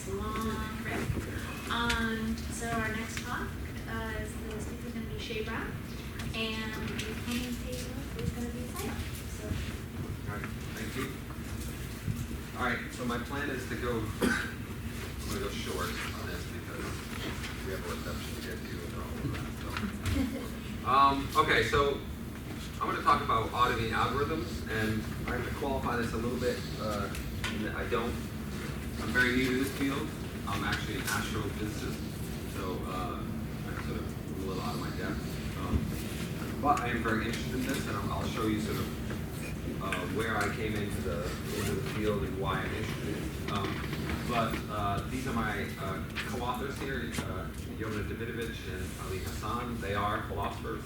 this long rip. So our next talk is the speaker is going to be Shea Brown, and the commentator is going to be Saya. So. All right, thank you. All right, so my plan is to go, I'm going to go short on this because we have a reception to get to and all of that. So. Okay, so I'm going to talk about auditing algorithms, and I have to qualify this a little bit in that I'm very new to this field. I'm actually an astrophysicist, so I'm sort of a little out of my depth. But I am very interested in this, and I'll show you sort of where I came into the field and why I'm interested. But these are my co-authors here, Yona Davidovich and Ali Hassan. They are philosophers.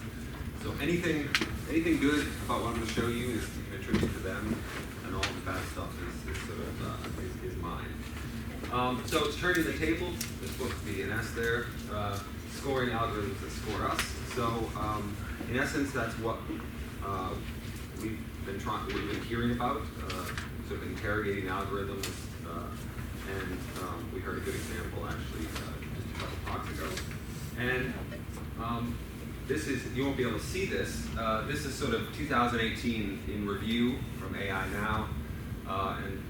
So anything good about what I'm going to show you is you can attribute to them, and all the bad stuff is mine. So it's turning the table. There's supposed to be an S there. Scoring algorithms that score us. So in essence, that's what we've been hearing about, sort of interrogating algorithms, and we heard a good example actually just a couple talks ago. And this is, you won't be able to see this. This is sort of 2018 in review from AI Now, and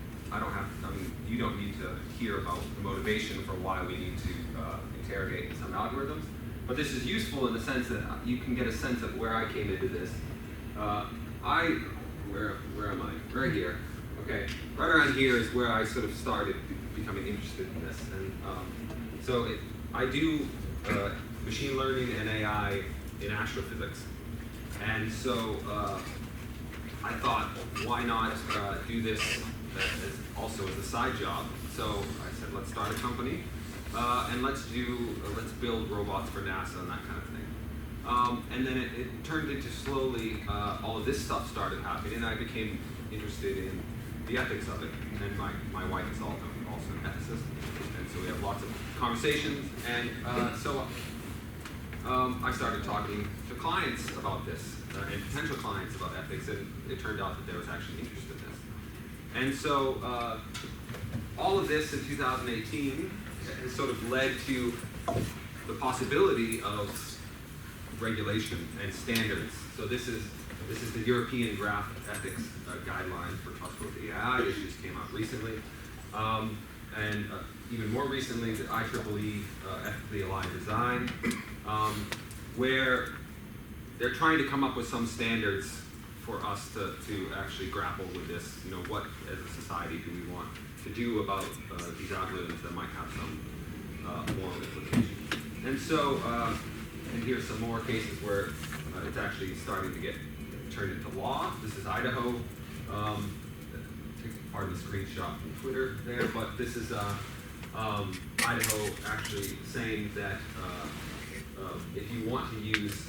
you don't need to hear about the motivation for why we need to interrogate some algorithms. But this is useful in the sense that you can get a sense of where I came into this. Where am I? Right here. Okay, right around here is where I sort of started becoming interested in this. And I do machine learning and AI in astrophysics. And so I thought, why not do this also as a side job? So I said, let's start a company and let's build robots for NASA and that kind of thing. And then it turned into slowly, all of this stuff started happening, and I became interested in the ethics of it. And my wife is also an ethicist, and so we have lots of conversations. And so I started talking to clients about this, and potential clients about ethics, and it turned out that there was actually interest in this. And so all of this in 2018 has sort of led to the possibility of regulation and standards. So this is the European Draft Ethics Guidelines for Trustworthy AI. This just came out recently. And even more recently, the IEEE Ethically Aligned Design, where they're trying to come up with some standards for us to actually grapple with this. You know, what as a society do we want to do about these algorithms that might have some moral implications. And so, and here's some more cases where it's actually starting to get turned into law. This is Idaho. Pardon the screenshot from Twitter there, but this is Idaho actually saying that if you want to use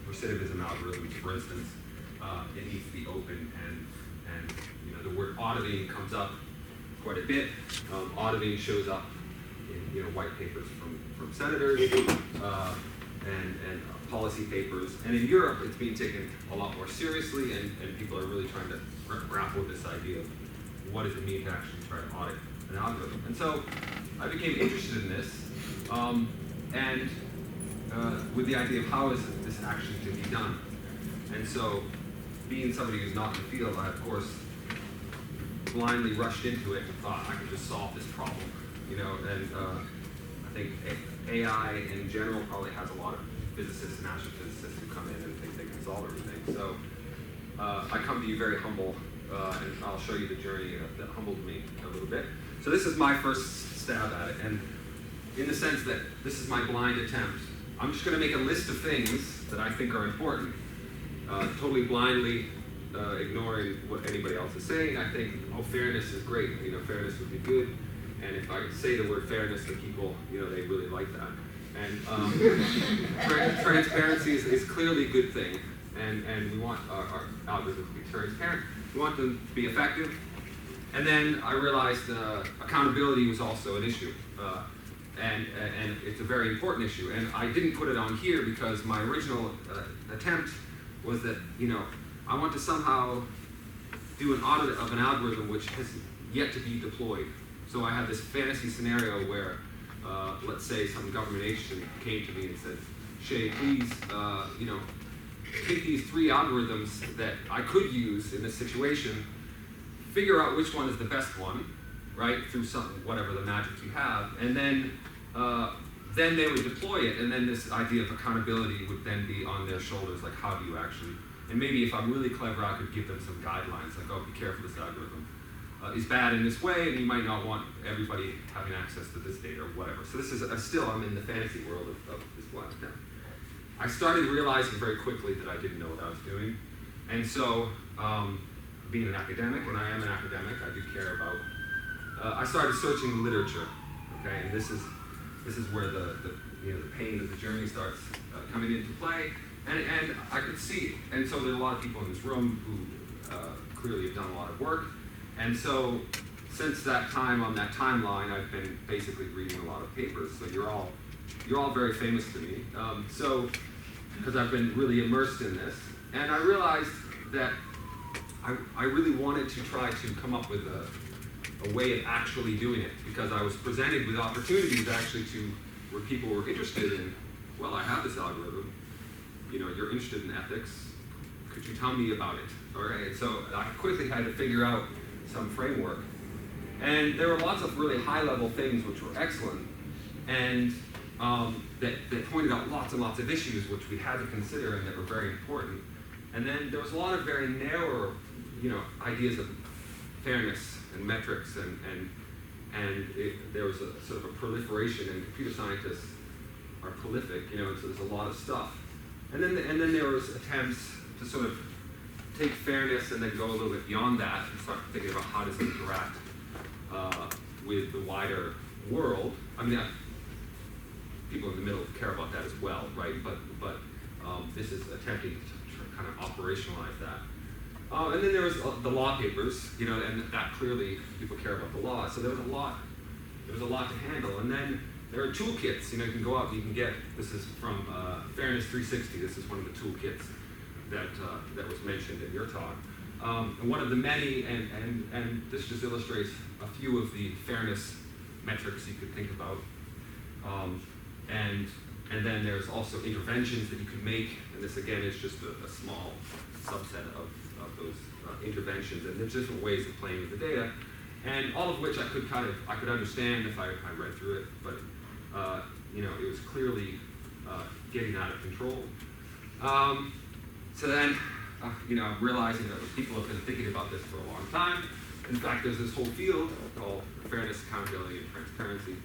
recidivism algorithms, for instance, it needs to be open, and you know, the word auditing comes up quite a bit. Auditing shows up in white papers from senators and policy papers, and in Europe it's being taken a lot more seriously, and people are really trying to grapple with this idea of what does it mean to actually try to audit an algorithm. And so I became interested in this, and with the idea of how is this actually to be done. And so, being somebody who's not in the field, I of course blindly rushed into it and thought I could just solve this problem, you know. And I think AI in general probably has a lot of physicists and astrophysicists who come in and think they can solve everything. So I come to you very humble, and I'll show you the journey that humbled me a little bit. So this is my first stab at it, and in the sense that this is my blind attempt. I'm just going to make a list of things that I think are important, totally blindly ignoring what anybody else is saying. I think, oh, fairness is great. You know, fairness would be good. And if I say the word fairness to people, you know, they really like that. And transparency is clearly a good thing. And we want our algorithms to be transparent. We want them to be effective. And then I realized accountability was also an issue. And it's a very important issue. And I didn't put it on here because my original attempt was that, you know, I want to somehow do an audit of an algorithm which has yet to be deployed. So I had this fantasy scenario where, let's say some government agent came to me and said, Shea, please, take these 3 algorithms that I could use in this situation, figure out which one is the best one, right, through whatever the magic you have, and then they would deploy it, and then this idea of accountability would then be on their shoulders, like how do you actually, and maybe if I'm really clever, I could give them some guidelines, like, oh, be careful, this algorithm is bad in this way, and you might not want everybody having access to this data or whatever. So this is still, I'm in the fantasy world of this black now. I started realizing very quickly that I didn't know what I was doing, and so being an academic, and I am an academic, I do care about. I started searching the literature, okay, and this is where the pain of the journey starts coming into play, and I could see, and so there are a lot of people in this room who clearly have done a lot of work, and so since that time on that timeline, I've been basically reading a lot of papers. So you're all very famous to me. So because I've been really immersed in this, and I realized that I really wanted to try to come up with a way of actually doing it, because I was presented with opportunities actually where people were interested in, well, I have this algorithm, you're interested in ethics, could you tell me about it? All right, so I quickly had to figure out some framework. And there were lots of really high-level things which were excellent, and that pointed out lots and lots of issues which we had to consider and that were very important. And then there was a lot of very narrow, ideas of fairness and metrics, and there was a sort of a proliferation, and computer scientists are prolific, so there's a lot of stuff. And then there was attempts to sort of take fairness and then go a little bit beyond that and start thinking about how does it interact with the wider world. I mean, people in the middle care about that as well, right? But this is attempting to kind of operationalize that. And then there was the law papers, and that clearly people care about the law. So there was a lot to handle. And then there are toolkits. You can go out and you can get. This is from Fairness 360. This is one of the toolkits that was mentioned in your talk. And one of the many, and this just illustrates a few of the fairness metrics you could think about. And then there's also interventions that you can make, and this again is just a small subset of those interventions, and there's different ways of playing with the data, and all of which I could understand if I read through it, but it was clearly getting out of control. So then, I'm realizing that people have been thinking about this for a long time. In fact, there's this whole field called fairness, accountability, and transparency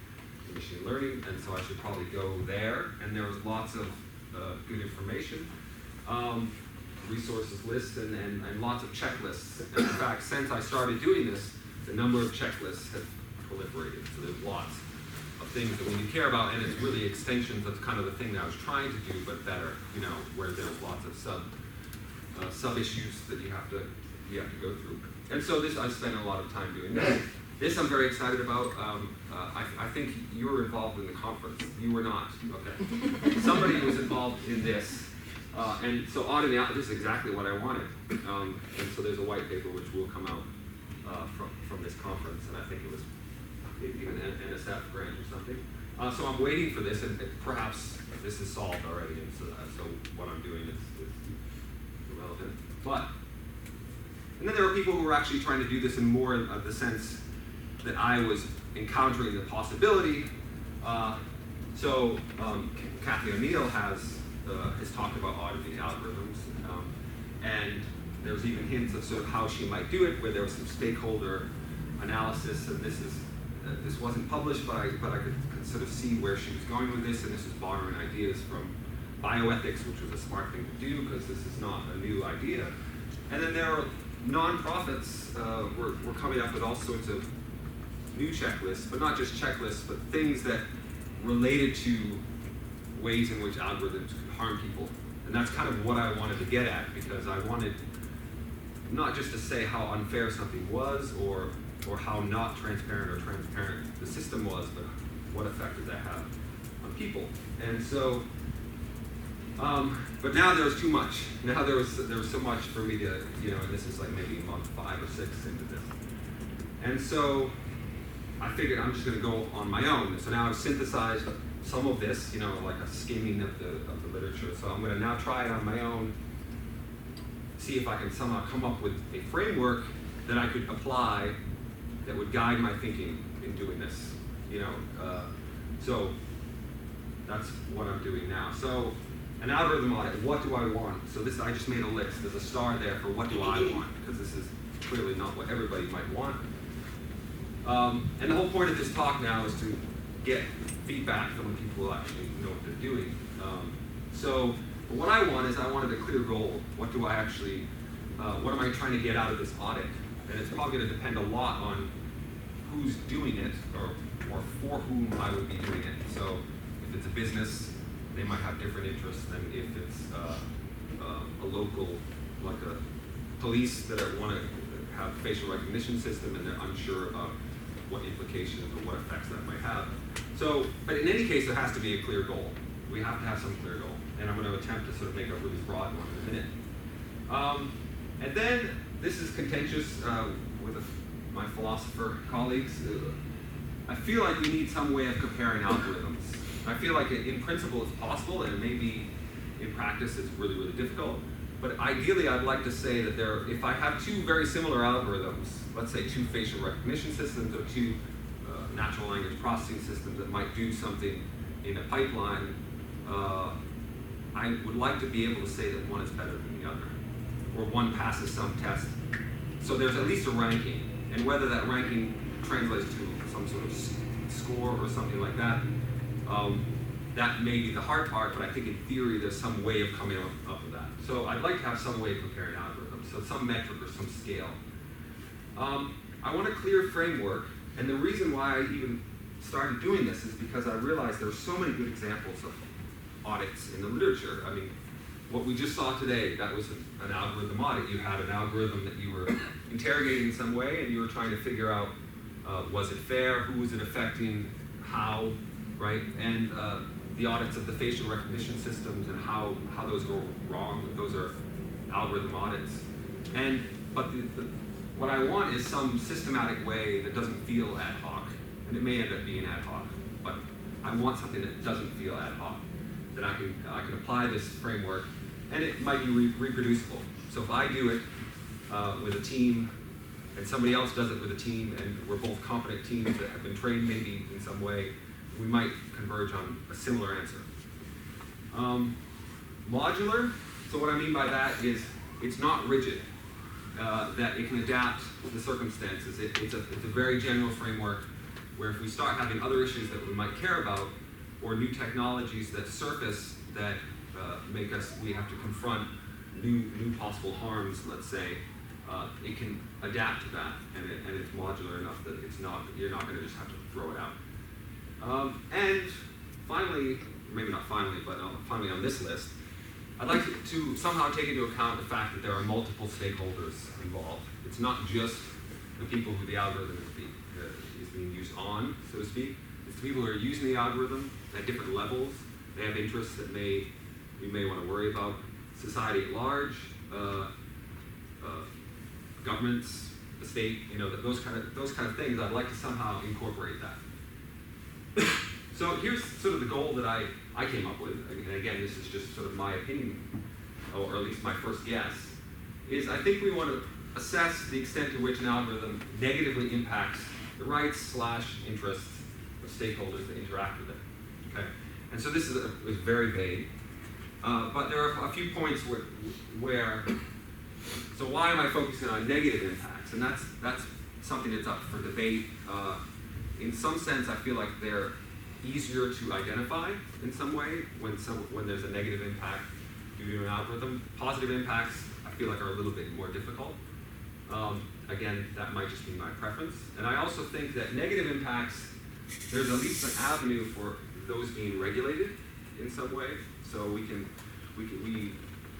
in machine learning, and so I should probably go there. And there was lots of good information, resources lists, and lots of checklists. And in fact, since I started doing this, the number of checklists have proliferated. So there's lots of things that we need to care about, and it's really extensions of kind of the thing that I was trying to do, but better, where there's lots of sub-issues that you have to go through. And so I spent a lot of time doing this. This I'm very excited about. I think you were involved in the conference. You were not. Okay. Somebody was involved in this. And so on and out, this is exactly what I wanted. And so there's a white paper which will come out from this conference, and I think it was maybe even an NSF grant or something. So I'm waiting for this, and perhaps this is solved already, and so what I'm doing is irrelevant. And then there were people who were actually trying to do this in more of the sense that I was encountering the possibility. Kathy O'Neill has talked about auditing algorithms, and there's even hints of sort of how she might do it, where there was some stakeholder analysis, and this wasn't published, but I could sort of see where she was going with this, and this is borrowing ideas from bioethics, which was a smart thing to do because this is not a new idea. And then there are nonprofits were coming up with all sorts of new checklists, but not just checklists, but things that related to ways in which algorithms could harm people. And that's kind of what I wanted to get at, because I wanted not just to say how unfair something was or how not transparent or transparent the system was, but what effect did that have on people. And so, but now there was too much. Now there was so much for me to, and this is like maybe month 5 or 6 into this. And so I figured I'm just going to go on my own. So now I've synthesized some of this, like a skimming of the literature. So I'm going to now try it on my own, see if I can somehow come up with a framework that I could apply that would guide my thinking in doing this. So that's what I'm doing now. So an algorithm audit, what do I want? So this, I just made a list. There's a star there for what do I want, because this is clearly not what everybody might want. And the whole point of this talk now is to get feedback from the people who actually know what they're doing. So what I want is I wanted a clear goal. What do I actually, what am I trying to get out of this audit? And it's probably going to depend a lot on who's doing it or for whom I would be doing it. So if it's a business, they might have different interests than if it's a local, like a police that want to have a facial recognition system and they're unsure about what implications or what effects that might have. So, but in any case, there has to be a clear goal. We have to have some clear goal. And I'm going to attempt to sort of make a really broad one in a minute. And then, this is contentious with my philosopher colleagues. I feel like we need some way of comparing algorithms. I feel like in principle it's possible, and maybe in practice it's really, really difficult. But ideally, I'd like to say that if I have two very similar algorithms, let's say two facial recognition systems or two natural language processing systems that might do something in a pipeline, I would like to be able to say that one is better than the other, or one passes some test. So there's at least a ranking, and whether that ranking translates to some sort of score or something like that, that may be the hard part, but I think in theory there's some way of coming up with that. So I'd like to have some way of comparing algorithms, so some metric or some scale. I want a clear framework, and the reason why I even started doing this is because I realized there are so many good examples of audits in the literature. I mean, what we just saw today, that was an algorithm audit. You had an algorithm that you were interrogating in some way, and you were trying to figure out, was it fair, who was it affecting, how, right? And the audits of the facial recognition systems and how those go wrong, those are algorithm audits. But what I want is some systematic way that doesn't feel ad hoc, and it may end up being ad hoc, but I want something that doesn't feel ad hoc, that I can apply this framework, and it might be reproducible. So if I do it with a team, and somebody else does it with a team, and we're both competent teams that have been trained maybe in some way, we might converge on a similar answer. Modular, so what I mean by that is it's not rigid, that it can adapt to the circumstances. It's a very general framework where if we start having other issues that we might care about, or new technologies that surface that make us, we have to confront new possible harms, let's say, it can adapt to that, and it's modular enough that you're not going to just have to throw it out. And finally, maybe not finally, but finally on this list, I'd like to somehow take into account the fact that there are multiple stakeholders involved. It's not just the people who the algorithm is being used on, so to speak. It's the people who are using the algorithm at different levels. They have interests that we may want to worry about. Society at large, governments, the state, those kind of things. I'd like to somehow incorporate that. So here's sort of the goal that I came up with, and again, this is just sort of my opinion, or at least my first guess, is I think we want to assess the extent to which an algorithm negatively impacts the rights/interests of stakeholders that interact with it. Okay, and so this is very vague, but there are a few points where so why am I focusing on negative impacts? And that's something that's up for debate. In some sense, I feel like they're easier to identify in some way when there's a negative impact due to an algorithm. Positive impacts, I feel like, are a little bit more difficult. Again, that might just be my preference. And I also think that negative impacts, there's at least an avenue for those being regulated in some way. So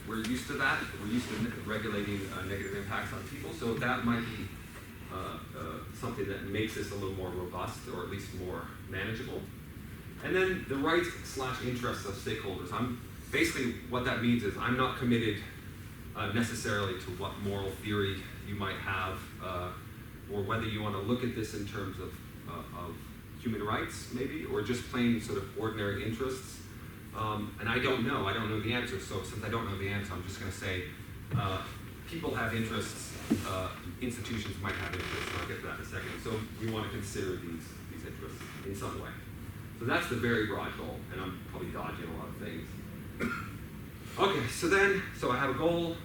we're used to that. We're used to regulating negative impacts on people. So that might be something that makes this a little more robust, or at least more manageable. And then the rights/interests of stakeholders. Basically what that means is I'm not committed necessarily to what moral theory you might have, or whether you want to look at this in terms of of human rights, maybe, or just plain sort of ordinary interests. And I don't know the answer, so since I don't know the answer, I'm just going to say people have interests, institutions might have interests, and I'll get to that in a second. So we want to consider these interests in some way. So that's the very broad goal, and I'm probably dodging a lot of things. Okay, so I have a goal,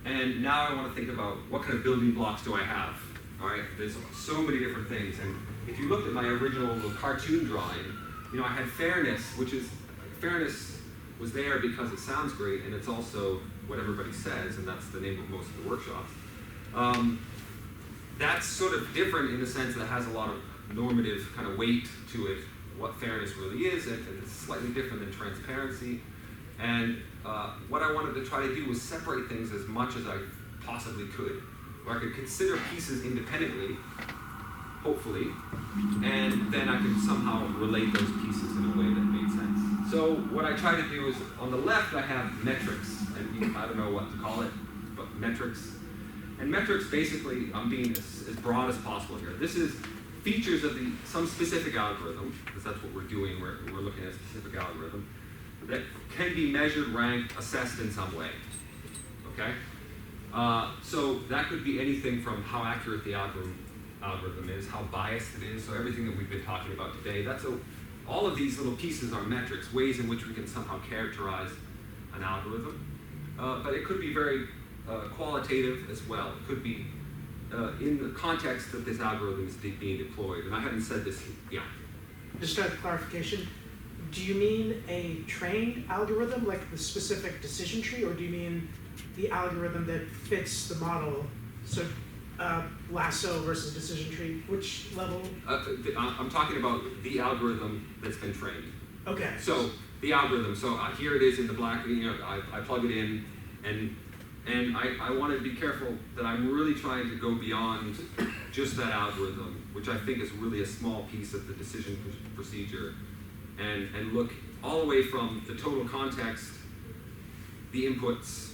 and now I want to think about what kind of building blocks do I have. All right, there's so many different things, and if you looked at my original little cartoon drawing, I had fairness, fairness was there because it sounds great, and it's also what everybody says, and that's the name of most of the workshops. That's sort of different in the sense that it has a lot of normative kind of weight to it, what fairness really is, and it's slightly different than transparency. And what I wanted to try to do was separate things as much as I possibly could, where I could consider pieces independently, hopefully, and then I could somehow relate those pieces in a way that made sense. So what I try to do is, on the left I have metrics, and I don't know what to call it, but metrics. And metrics, basically, I'm being as broad as possible here. This is features of some specific algorithm, because that's what we're doing, we're looking at a specific algorithm, that can be measured, ranked, assessed in some way, okay? So that could be anything from how accurate the algorithm is, how biased it is, so everything that we've been talking about today. All of these little pieces are metrics, ways in which we can somehow characterize an algorithm. But it could be very qualitative as well. It could be in the context that this algorithm is being deployed. And I haven't said this yet. Just a clarification, do you mean a trained algorithm, like the specific decision tree, or do you mean the algorithm that fits the model? So lasso versus decision tree, which level? I'm talking about the algorithm that's been trained. Okay. So the algorithm, so here it is in the black, I plug it in, and I want to be careful that I'm really trying to go beyond just that algorithm, which I think is really a small piece of the decision procedure, and look all the way from the total context, the inputs,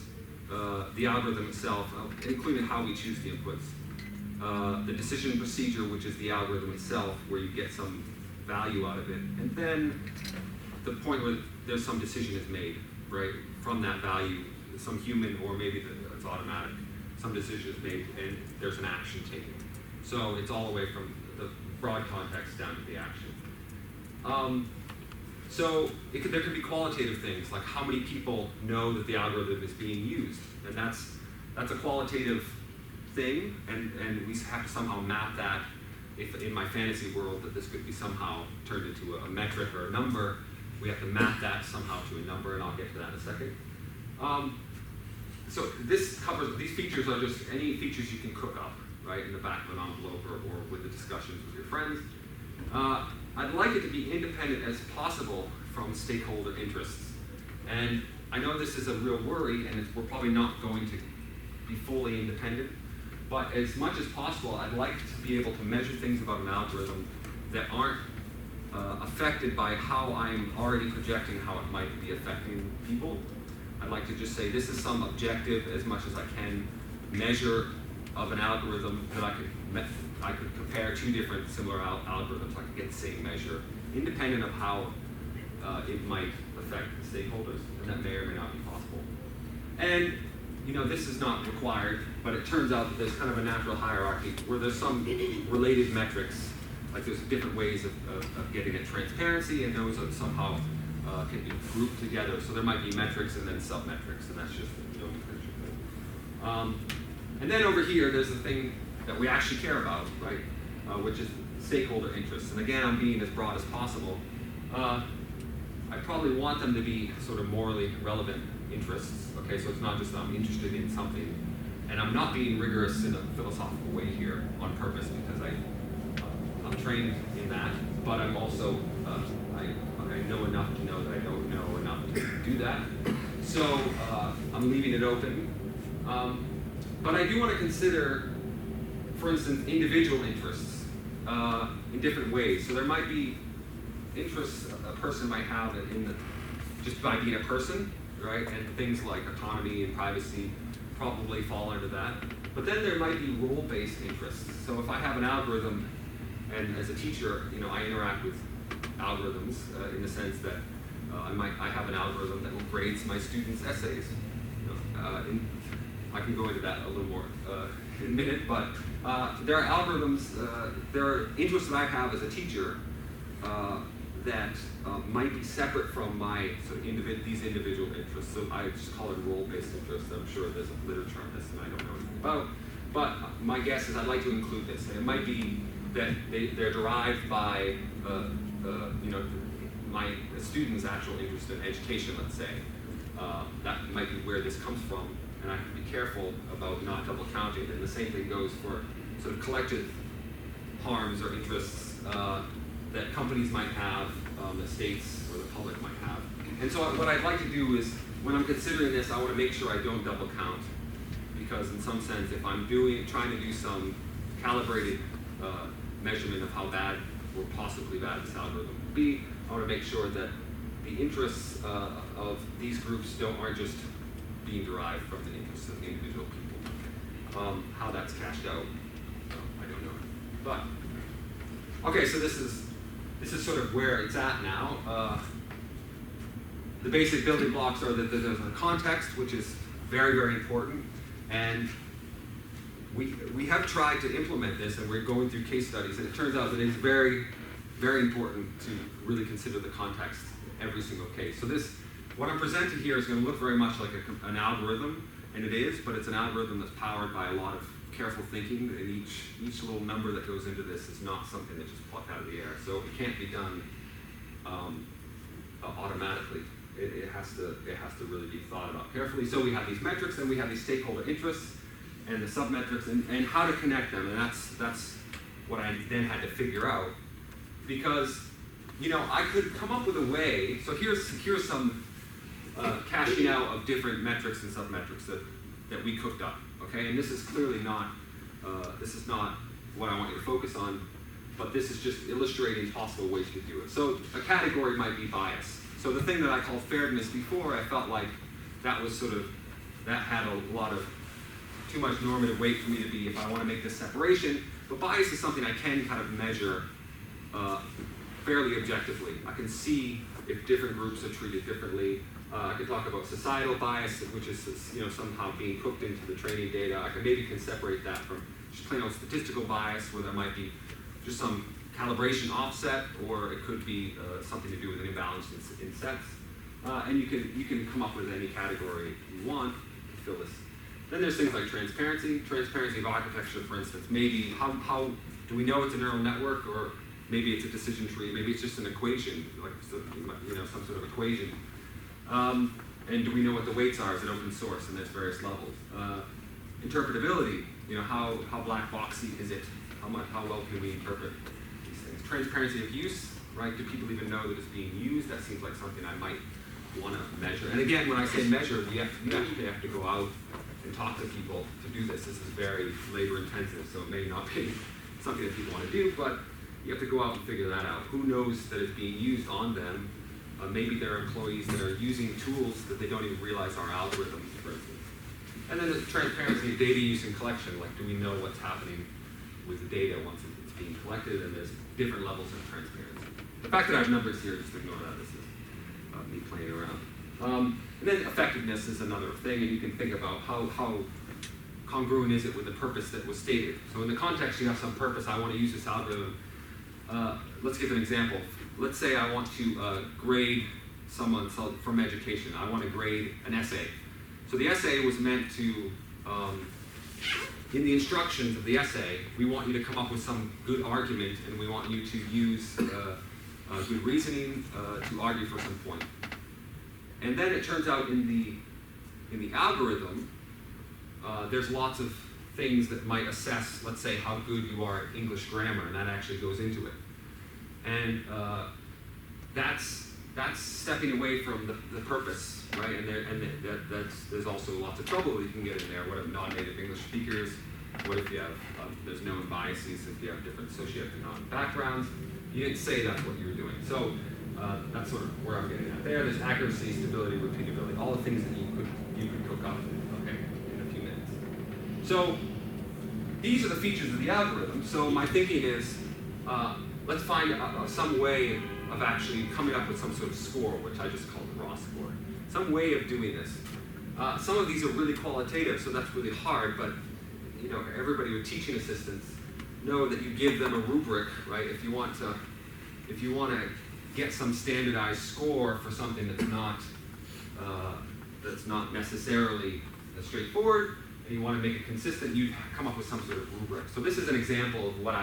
the algorithm itself, including how we choose the inputs, the decision procedure, which is the algorithm itself, where you get some value out of it, and then the point where there's some decision is made, right, from that value, some human, or maybe it's automatic, some decision is made and there's an action taken. So it's all the way from the broad context down to the action. So there could be qualitative things, like how many people know that the algorithm is being used, and that's a qualitative thing, and we have to somehow map that. If in my fantasy world that this could be somehow turned into a metric or a number, we have to map that somehow to a number, and I'll get to that in a second. So this covers, these features are just any features you can cook up, right, in the back of an envelope or with the discussions with your friends. I'd like it to be independent as possible from stakeholder interests. And I know this is a real worry, and we're probably not going to be fully independent, but as much as possible, I'd like to be able to measure things about an algorithm that aren't affected by how I'm already projecting how it might be affecting people. I'd like to just say this is some objective, as much as I can, measure of an algorithm that I could compare two different similar algorithms. I could get the same measure, independent of how it might affect the stakeholders, and that may or may not be possible. And this is not required, but it turns out that there's kind of a natural hierarchy where there's some related metrics, like there's different ways of getting at transparency, and those are somehow can be grouped together. So there might be metrics and then sub-metrics, and that's just and then over here, there's the thing that we actually care about, right, which is stakeholder interests. And again, I'm being as broad as possible. I probably want them to be sort of morally relevant interests, okay? So it's not just that I'm interested in something, and I'm not being rigorous in a philosophical way here on purpose, because I'm trained in that, but I'm also, I know enough to know that I don't know enough to do that. So I'm leaving it open. But I do want to consider, for instance, individual interests in different ways. So there might be interests a person might have just by being a person, right? And things like autonomy and privacy probably fall under that. But then there might be role-based interests. So if I have an algorithm And as a teacher, I interact with algorithms in the sense that I have an algorithm that will grade my students' essays. I can go into that a little more in a minute, but there are algorithms, there are interests that I have as a teacher that might be separate from my sort of these individual interests. So I just call it role-based interests. I'm sure there's a literature on this and I don't know anything about. But my guess is I'd like to include this. And it might be that they're derived by my students' actual interest in education, let's say. That might be where this comes from, and I have to be careful about not double counting. And the same thing goes for sort of collective harms or interests that companies might have, that states or the public might have. And so what I'd like to do is, when I'm considering this, I want to make sure I don't double count, because in some sense, if I'm trying to do some calibrated measurement of how bad or possibly bad this algorithm will be, I want to make sure that the interests of these groups aren't just being derived from the interests of the individual people. How that's cashed out, I don't know. But okay, so this is sort of where it's at now. The basic building blocks are that there's a context, which is very, very important, and we have tried to implement this, and we're going through case studies, and it turns out that it's very, very important to really consider the context in every single case. So what I'm presenting here is going to look very much like an algorithm, and it is, but it's an algorithm that's powered by a lot of careful thinking, and each little number that goes into this is not something that's just plucked out of the air. So it can't be done automatically. It has to really be thought about carefully. So we have these metrics, and we have these stakeholder interests, and the submetrics, and how to connect them, and that's what I then had to figure out, because I could come up with a way. So here's some cashing out of different metrics and submetrics that we cooked up. Okay, and this is clearly not what I want you to focus on, but this is just illustrating possible ways to do it. So a category might be bias. So the thing that I called fairness before, I felt like that had a lot of too much normative weight for me to be if I want to make this separation. But bias is something I can kind of measure fairly objectively. I can see if different groups are treated differently. I can talk about societal bias, which is somehow being cooked into the training data. I can separate that from just plain old statistical bias, where there might be just some calibration offset, or it could be something to do with an imbalance in sets. And you can come up with any category you want to fill this. Then there's things like transparency of architecture, for instance. Maybe how do we know it's a neural network, or maybe it's a decision tree, maybe it's just an equation, like some sort of equation. And do we know what the weights are? Is it open source? And there's various levels. Interpretability, how black boxy is it? How well can we interpret these things? Transparency of use, right? Do people even know that it's being used? That seems like something I might want to measure. And again, when I say measure, we actually have to go out and talk to people to do this. This is very labor intensive, so it may not be something that people want to do, but you have to go out and figure that out. Who knows that it's being used on them? Maybe there are employees that are using tools that they don't even realize are algorithms, for instance. And then the transparency of data use and collection, like do we know what's happening with the data once it's being collected, and there's different levels of transparency. The fact that I have numbers here, just ignore that. This is me playing around. And then effectiveness is another thing, and you can think about how congruent is it with the purpose that was stated. So in the context you have some purpose, I want to use this algorithm. Let's give an example. Let's say I want to grade someone from education. I want to grade an essay. So the essay was meant to, in the instructions of the essay, we want you to come up with some good argument, and we want you to use good reasoning to argue for some point. And then it turns out in the algorithm, there's lots of things that might assess, let's say, how good you are at English grammar, and that actually goes into it. And that's stepping away from the purpose, right? And there's also lots of trouble that you can get in there. What if non-native English speakers? What if you have there's known biases if you have different socioeconomic backgrounds? You didn't say that's what you were doing. So that's sort of where I'm getting at there. There's accuracy, stability, repeatability, all the things that you could cook up, okay, in a few minutes. So these are the features of the algorithm. So my thinking is, let's find some way of actually coming up with some sort of score, which I just call the raw score. Some way of doing this. Some of these are really qualitative, so that's really hard, but everybody with teaching assistants know that you give them a rubric, right? If you want to get some standardized score for something that's not necessarily straightforward, and you want to make it consistent, you come up with some sort of rubric. So this is an example of what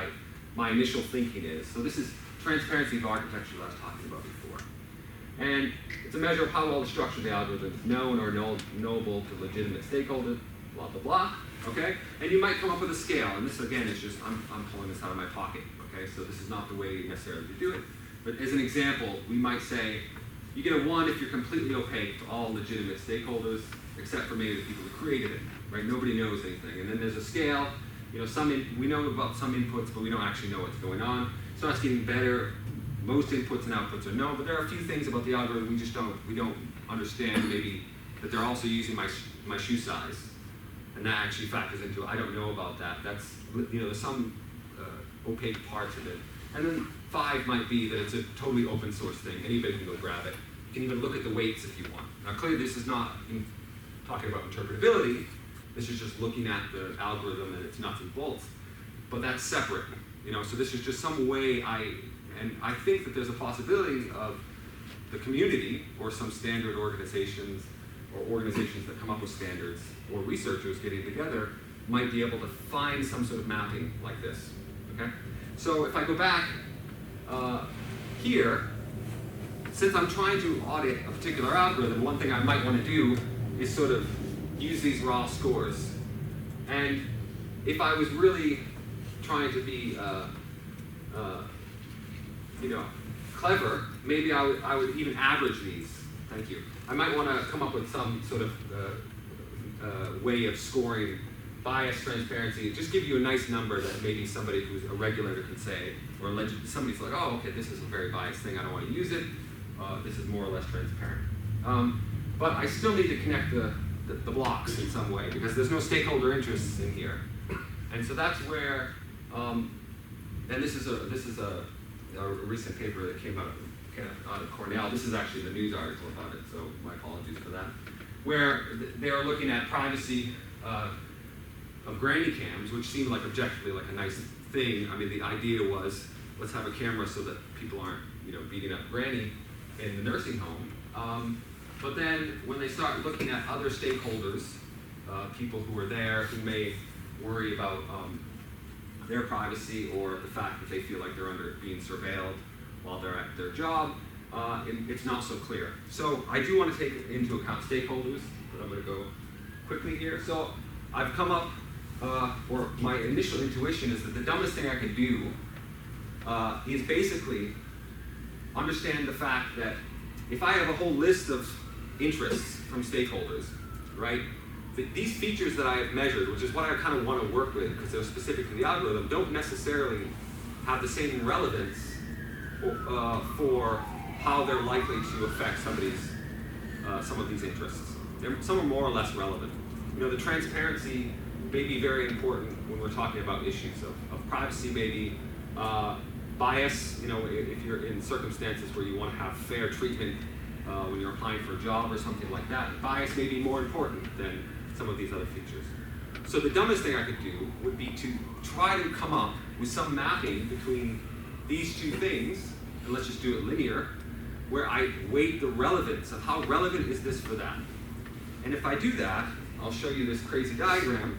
my initial thinking is. So this is transparency of architecture that I was talking about before. And it's a measure of how well the structure of the algorithm is known or knowable to legitimate stakeholders, blah, blah, blah, okay? And you might come up with a scale, and this again is just, I'm pulling this out of my pocket, okay? So this is not the way necessarily to do it. But as an example, we might say, you get a 1 if you're completely opaque to all legitimate stakeholders, except for maybe the people who created it, right? Nobody knows anything. And then there's a scale, we know about some inputs, but we don't actually know what's going on. So that's getting better. Most inputs and outputs are known, but there are a few things about the algorithm we don't understand, maybe that they're also using my shoe size. And that actually factors into it. I don't know about that. That's, there's some opaque parts of it. And then 5 might be that it's a totally open source thing. Anybody can go grab it. You can even look at the weights if you want. Now clearly this is not talking about interpretability. This is just looking at the algorithm and its nuts and bolts. But that's separate. So this is just some way I think that there's a possibility of the community or some standard organizations or organizations that come up with standards or researchers getting together might be able to find some sort of mapping like this, okay? So if I go back here, since I'm trying to audit a particular algorithm, one thing I might want to do is sort of use these raw scores. And if I was really trying to be clever, maybe I would even average these. Thank you. I might want to come up with some sort of way of scoring bias, transparency, just give you a nice number that maybe somebody who's a regulator can say, or somebody's like, oh, okay, this is a very biased thing, I don't want to use it. This is more or less transparent. But I still need to connect the blocks in some way because there's no stakeholder interests in here. And so that's where, and this is a recent paper that came out of Cornell. This is actually the news article about it, so my apologies for that. Where they are looking at privacy of granny cams, which seemed like objectively like a nice thing. I mean, the idea was, let's have a camera so that people aren't, beating up granny in the nursing home. But then when they start looking at other stakeholders, people who are there who may worry about their privacy or the fact that they feel like they're being surveilled while they're at their job, it's not so clear. So I do want to take into account stakeholders, but I'm going to go quickly here. So I've come up, or my initial intuition is that the dumbest thing I could do is basically understand the fact that if I have a whole list of interests from stakeholders, right, these features that I have measured, which is what I kind of want to work with because they're specific to the algorithm, don't necessarily have the same relevance for how they're likely to affect some of these interests. Some are more or less relevant. The transparency may be very important when we're talking about issues of privacy, maybe bias, if you're in circumstances where you want to have fair treatment when you're applying for a job or something like that. Bias may be more important than some of these other features. So the dumbest thing I could do would be to try to come up with some mapping between these two things, and let's just do it linear, where I weight the relevance of how relevant is this for that. And if I do that, I'll show you this crazy diagram.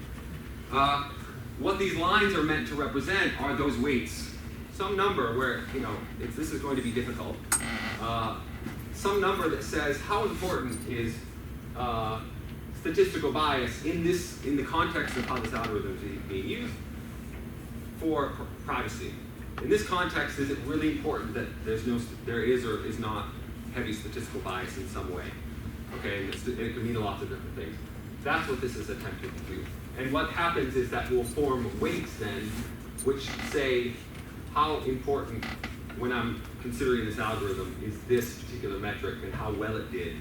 What these lines are meant to represent are those weights. Some number where, this is going to be difficult. Some number that says how important is statistical bias in the context of how this algorithm is being used for privacy. In this context, is it really important that there is or is not heavy statistical bias in some way? Okay, and it can mean a lot of different things. That's what this is attempting to do. And what happens is that we'll form weights then, which say how important, when I'm considering this algorithm, is this particular metric and how well it did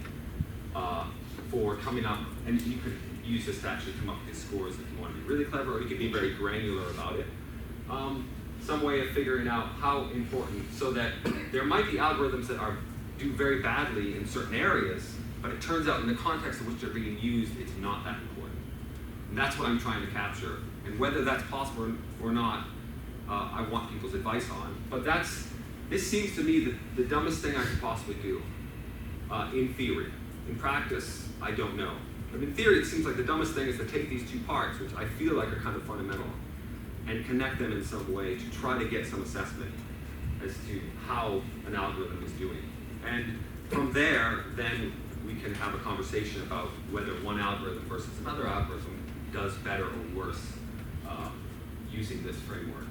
for coming up. And you could use this to actually come up with these scores if you want to be really clever, or you can be very granular about it. some way of figuring out how important, so that there might be algorithms that do very badly in certain areas, but it turns out in the context in which they're being used, it's not that important. And that's what I'm trying to capture. And whether that's possible or not, I want people's advice on. But this seems to me the dumbest thing I could possibly do, in theory. In practice, I don't know. But in theory, it seems like the dumbest thing is to take these two parts, which I feel like are kind of fundamental, and connect them in some way to try to get some assessment as to how an algorithm is doing. And from there, then we can have a conversation about whether one algorithm versus another algorithm does better or worse using this framework.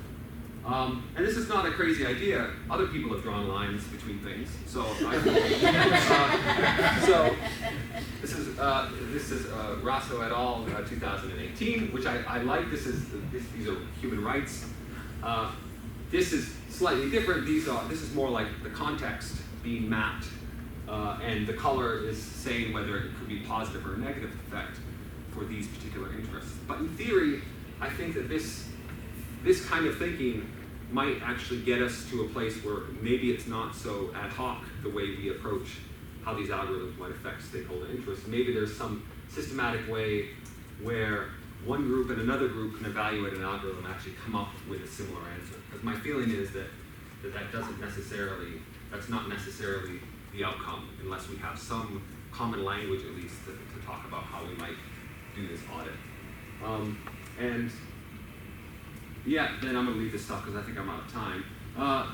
And this is not a crazy idea. Other people have drawn lines between things. So, this is Rasso et al. 2018, which I like. These are human rights. This is slightly different. This is more like the context being mapped, and the color is saying whether it could be positive or a negative effect for these particular interests. But in theory, I think that this kind of thinking might actually get us to a place where maybe it's not so ad hoc the way we approach how these algorithms might affect stakeholder interests. Maybe there's some systematic way where one group and another group can evaluate an algorithm and actually come up with a similar answer. Because my feeling is that that's not necessarily the outcome unless we have some common language at least to talk about how we might do this audit. And yeah, then I'm going to leave this stuff because I think I'm out of time.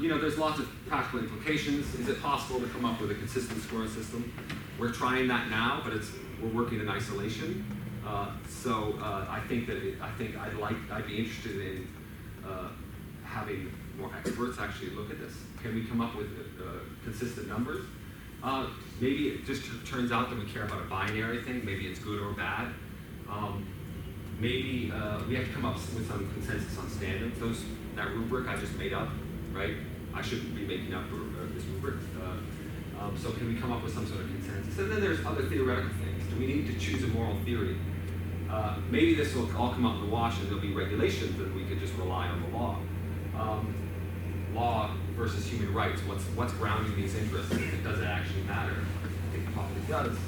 There's lots of practical implications. Is it possible to come up with a consistent scoring system? We're trying that now, but we're working in isolation. I think I'd be interested in having more experts actually look at this. Can we come up with consistent numbers? Maybe it just turns out that we care about a binary thing. Maybe it's good or bad. Maybe we have to come up with some consensus on standards. That rubric I just made up, right? I shouldn't be making up this rubric. So can we come up with some sort of consensus? And then there's other theoretical things. Do we need to choose a moral theory? Maybe this will all come out in the wash and there'll be regulations and we could just rely on the law. Law versus human rights, what's grounding these interests? Does it actually matter? I think it probably does.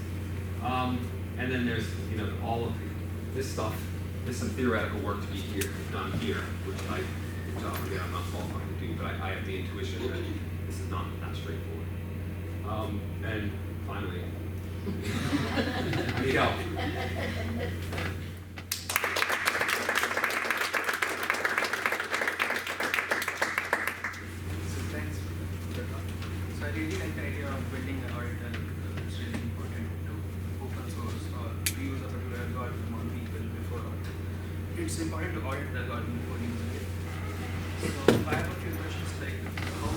And then there's all of this stuff. There's some theoretical work to be done here, which I'm not qualified to do, but I have the intuition that this is not that straightforward. And finally, I need help. So thanks for the talk. So I really like the idea of building an audit, and it's really important to open source or reuse a particular algorithm on people before audit. It's important to audit the algorithm before using it. So I have a few questions like how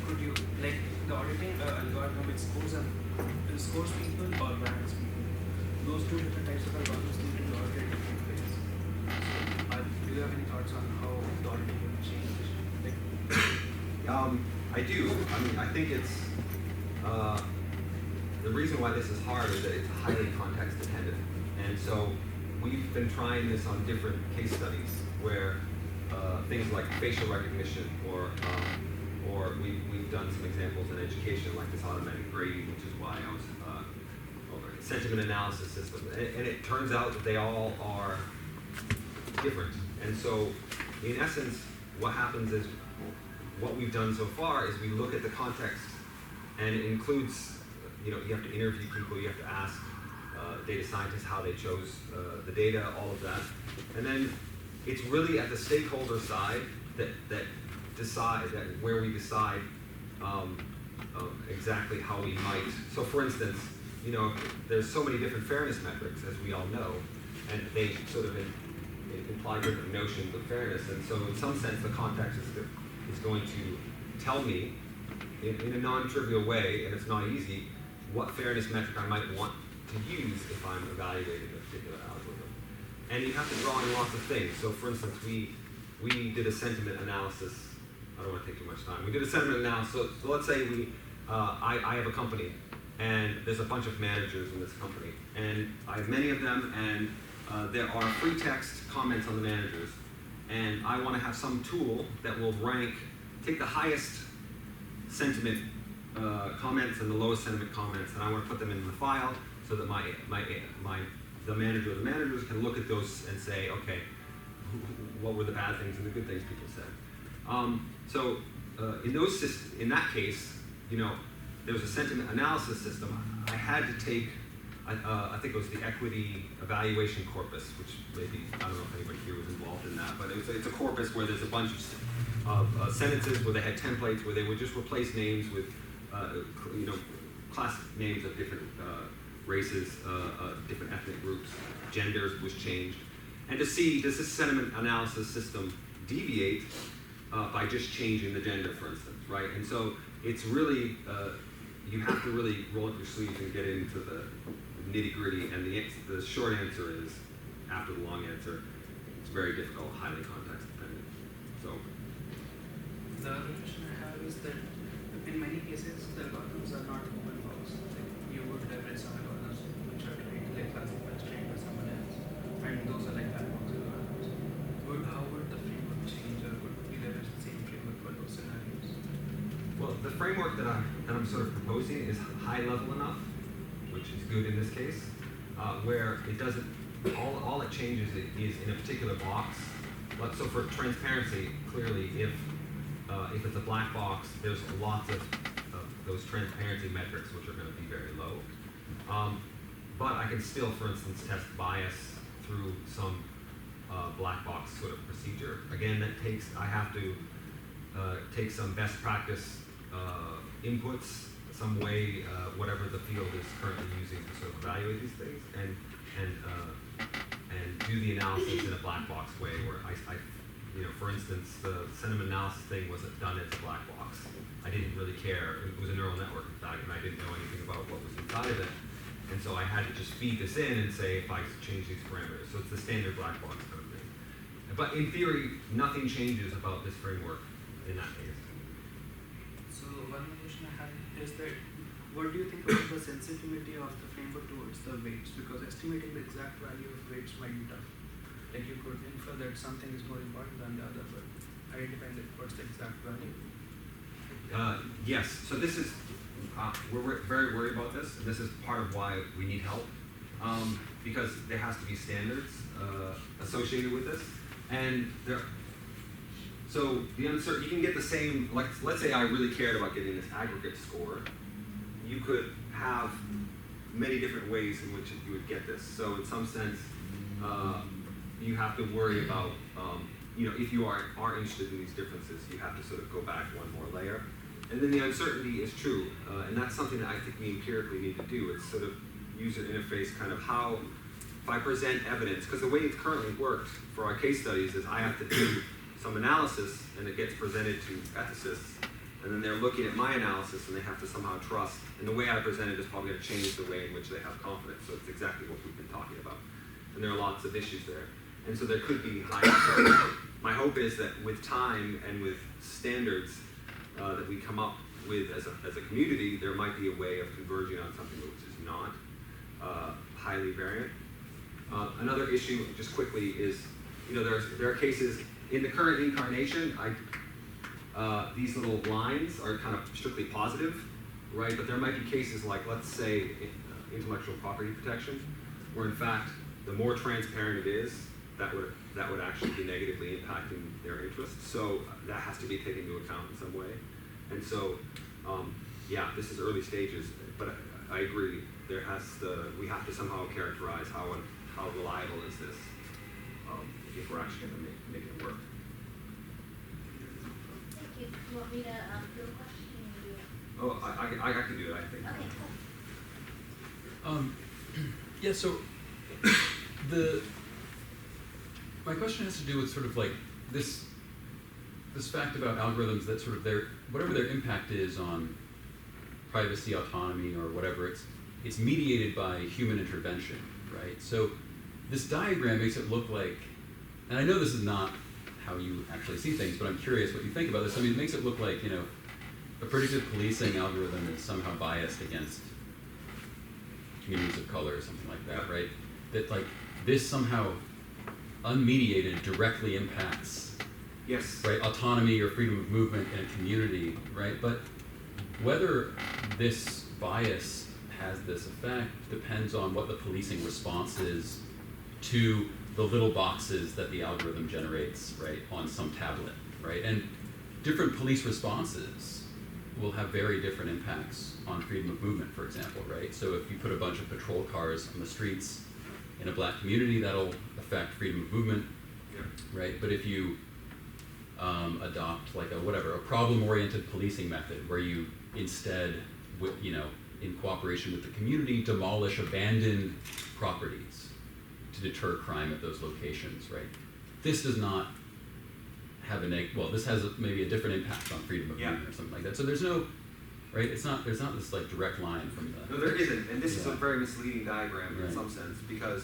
could you, like the auditing algorithm, it scores people or ranks people. Those two different types of algorithms need to be audited in different ways. So do you have any thoughts on how the auditing will change? I do. I think it's the reason why this is hard is that it's highly context dependent, and so we've been trying this on different case studies where things like facial recognition, or we've done some examples in education like this automatic grading, which is why I was over sentiment analysis system, and it turns out that they all are different. And so, in essence, what happens is what we've done so far is we look at the context, and it includes, you have to interview people, you have to ask data scientists how they chose the data, all of that, and then it's really at the stakeholder side that where we decide exactly how we might. So, for instance, there's so many different fairness metrics, as we all know, and they sort of imply different notions of fairness, and so in some sense the context is going to tell me in a non-trivial way, and it's not easy, what fairness metric I might want to use if I'm evaluating a particular algorithm. And you have to draw in lots of things. So for instance, we did a sentiment analysis. I don't want to take too much time. We did a sentiment analysis. So let's say I have a company, and there's a bunch of managers in this company, and I have many of them, and there are free text comments on the managers. and I want to have some tool that will take the highest sentiment comments and the lowest sentiment comments, and I want to put them into the file so that the manager or the managers can look at those and say, okay, what were the bad things and the good things people said. In that case, there was a sentiment analysis system. I had to take, I think it was the equity evaluation corpus, which maybe, I don't know if anybody here was involved in that, but it's a corpus where there's a bunch of sentences where they had templates where they would just replace names with, classic names of different races, different ethnic groups, genders was changed, and to see, does this sentiment analysis system deviate by just changing the gender, for instance, right? And so it's really, you have to really roll up your sleeves and get into the nitty-gritty, and the short answer is, after the long answer, it's very difficult, highly context dependent. So the other question I have is that in many cases the algorithms are not open source. Like you would leverage some algorithms which are trained, like classified trained by someone else, and those are like black box algorithms. How would the framework change, or would we leverage the same framework for those scenarios? well, the framework that I'm sort of proposing is high level enough, which is good in this case, where it doesn't, all it changes is in a particular box. So for transparency, clearly, if it's a black box, there's lots of those transparency metrics which are going to be very low. But I can still, for instance, test bias through some black box sort of procedure. Again, I have to take some best practice inputs, some way, whatever the field is currently using to sort of evaluate these things, and do the analysis in a black box way where I for instance, the sentiment analysis thing wasn't done as a black box. I didn't really care. It was a neural network, in fact, and I didn't know anything about what was inside of it. And so I had to just feed this in and say, if I change these parameters. So it's the standard black box kind of thing. But in theory, nothing changes about this framework in that case. So one more question I have is that what do you think about the sensitivity of the framework towards the weights? Because estimating the exact value of weights might be tough. Like you could infer that something is more important than the other, but identifying that what's the exact value. Yes, so this is, we're very worried about this, and this is part of why we need help, because there has to be standards associated with this, and so the uncertainty, you can get the same, like, let's say I really cared about getting this aggregate score, you could have many different ways in which you would get this. So in some sense, you have to worry about, if you are interested in these differences, you have to sort of go back one more layer. And then the uncertainty is true, and that's something that I think we empirically need to do. It's sort of user interface kind of how, if I present evidence, because the way it's currently worked for our case studies is I have to do some analysis and it gets presented to ethicists, and then they're looking at my analysis and they have to somehow trust, and the way I present it is probably going to change the way in which they have confidence, so it's exactly what we've been talking about. And there are lots of issues there. And so there could be high uncertainty. My hope is that with time and with standards that we come up with as a community, there might be a way of converging on something which is not highly variant. Another issue, just quickly, is there are cases in the current incarnation. These little lines are kind of strictly positive, right? But there might be cases like, let's say, intellectual property protection, where in fact the more transparent it is, that would actually be negatively impacting their interests. So that has to be taken into account in some way. And so, yeah, this is early stages, but I agree. We have to somehow characterize how reliable is this if we're actually going to make it work. Thank you. You want me to do a question? Or can you do it? Oh, I can do it, I think. Okay, cool. Yeah, so my question has to do with sort of like this fact about algorithms that sort of whatever their impact is on privacy, autonomy, or whatever, it's mediated by human intervention, right? So this diagram makes it look like, and I know this is not how you actually see things, but I'm curious what you think about this. I mean, it makes it look like, a predictive policing algorithm is somehow biased against communities of color or something like that, right? That like this somehow unmediated directly impacts, Yes. right, autonomy or freedom of movement in a community, right? But whether this bias has this effect depends on what the policing response is to the little boxes that the algorithm generates, right, on some tablet, right? And different police responses will have very different impacts on freedom of movement, for example, right? So if you put a bunch of patrol cars on the streets in a black community, that'll affect freedom of movement, Yeah. right? But if you adopt like a problem-oriented policing method where you instead, in cooperation with the community, demolish abandoned properties to deter crime at those locations, right? This does not have this has maybe a different impact on freedom of movement or something like that. So there's no, right? There's not this like direct line from the. No, there isn't, and this is a Yeah. very misleading diagram in Right. some sense, because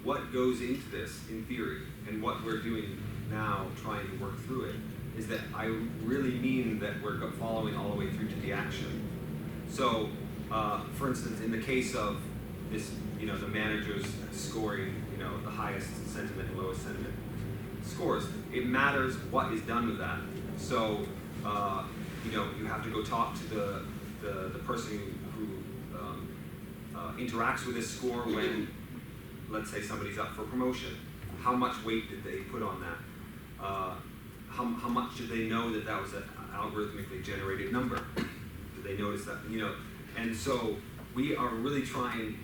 what goes into this in theory, and what we're doing now, trying to work through it, is that I really mean that we're following all the way through to the action. So, for instance, in the case of this, the managers scoring, the highest sentiment, lowest sentiment scores, it matters what is done with that. So, you have to go talk to the person who interacts with this score when, let's say, somebody's up for promotion. How much weight did they put on that? How much did they know that that was an algorithmically generated number? Did they notice that? And so we are really trying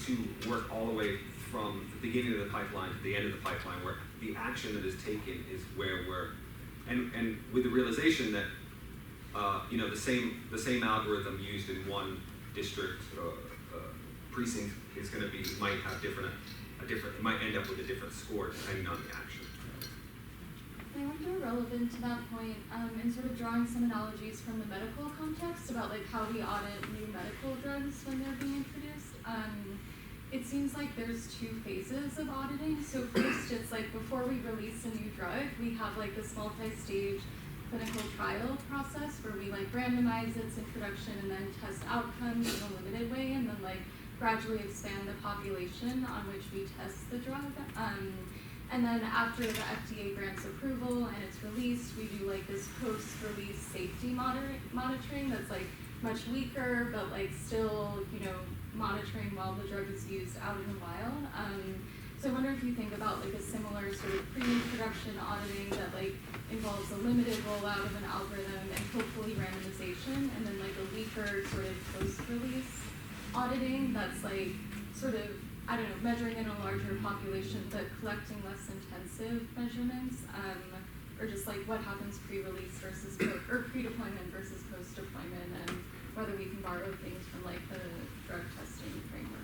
to work all the way from the beginning of the pipeline to the end of the pipeline, where the action that is taken is where we're, and with the realization that the same algorithm used in one district precinct is going to might have it might end up with a different score depending on the action. I wonder, relevant to that point, in sort of drawing some analogies from the medical context about like how we audit new medical drugs when they're being introduced. It seems like there's two phases of auditing. So first, it's like before we release a new drug, we have like this multi-stage clinical trial process where we like randomize its introduction and then test outcomes in a limited way, and then like gradually expand the population on which we test the drug. And then after the FDA grants approval and it's released, we do like this post-release safety monitoring that's like much weaker, but like still, monitoring while the drug is used out in the wild. So I wonder if you think about like a similar sort of pre-production auditing that like involves a limited rollout of an algorithm and hopefully randomization, and then like a weaker sort of post-release auditing that's like sort of, measuring in a larger population but collecting less intensive measurements, or just like what happens pre-release versus pre-deployment versus post-deployment, and whether we can borrow things from like the drug testing framework.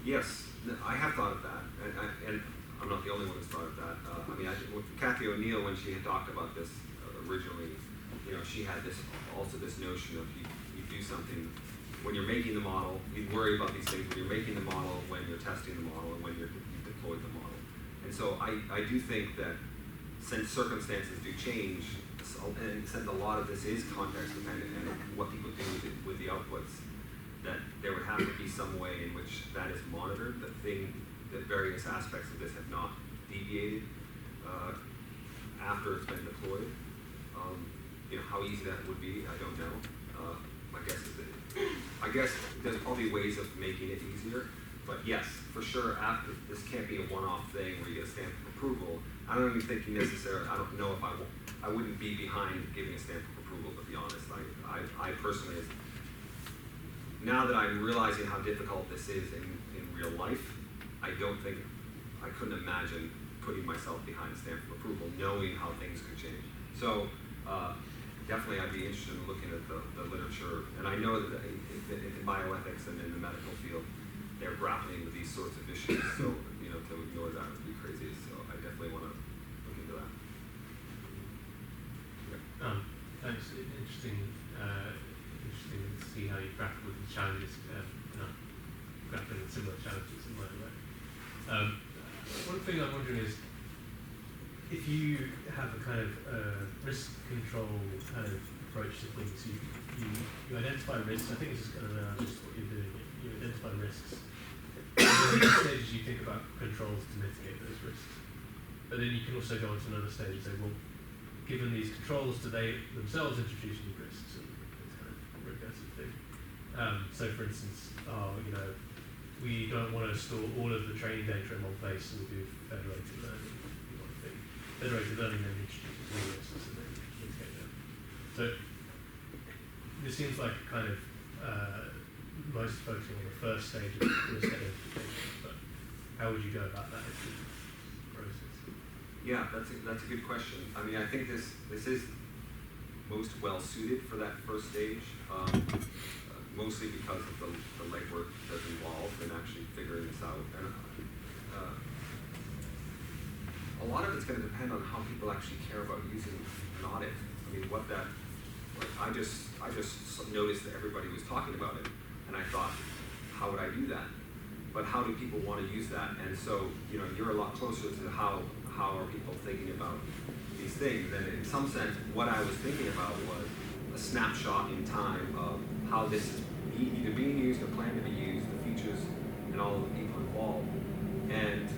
Yes, I have thought of that, and I'm not the only one who's thought of that. Kathy O'Neill, when she had talked about this originally, she had this notion of you do something when you're making the model. You worry about these things when you're making the model, when you're testing the model, and when you've deployed the model. And so I do think that since circumstances do change, and since a lot of this is context dependent and what people do with the outputs, that there would have to be some way in which that is monitored, that various aspects of this have not deviated after it's been deployed. How easy that would be, I don't know. I guess there's probably ways of making it easier, but yes, for sure, after this can't be a one-off thing where you get a stamp of approval. I don't even think necessarily, I don't know if I wouldn't be behind giving a stamp of approval, to be honest. I personally, now that I'm realizing how difficult this is in real life, I couldn't imagine putting myself behind a stamp of approval, knowing how things could change. So definitely I'd be interested in looking at the literature, and I know that in bioethics and in the medical field, they're grappling with these sorts of issues, so to ignore that would be crazy, so I definitely want to look into that. Thanks. Interesting to see how you grapple with the challenges, grappling with similar challenges in my way. One thing I'm wondering is, if you have a kind of risk control kind of approach to things, you identify risks. I think this is kind of just what you're doing. You identify risks. At what stages you think about controls to mitigate those risks? But then you can also go on to another stage and say, well, given these controls, do they themselves introduce new risks? And it's kind of a recursive thing. So for instance, we don't want to store all of the training data in one place, so we do federated learning. You want to think federated learning then introduces new risks and then mitigate them. So this seems like kind of most focusing on the first stage of risk identification, but how would you go about that process? Yeah, that's a good question. I mean, I think this is most well suited for that first stage, mostly because of the legwork that's involved in actually figuring this out. And a lot of it's going to depend on how people actually care about using an audit. I mean, I just noticed that everybody was talking about it, and I thought, how would I do that? But how do people want to use that? And so, you're a lot closer to how are people thinking about these things. And in some sense, what I was thinking about was a snapshot in time of how this is either being used or planned to be used, the features and all of the people involved. And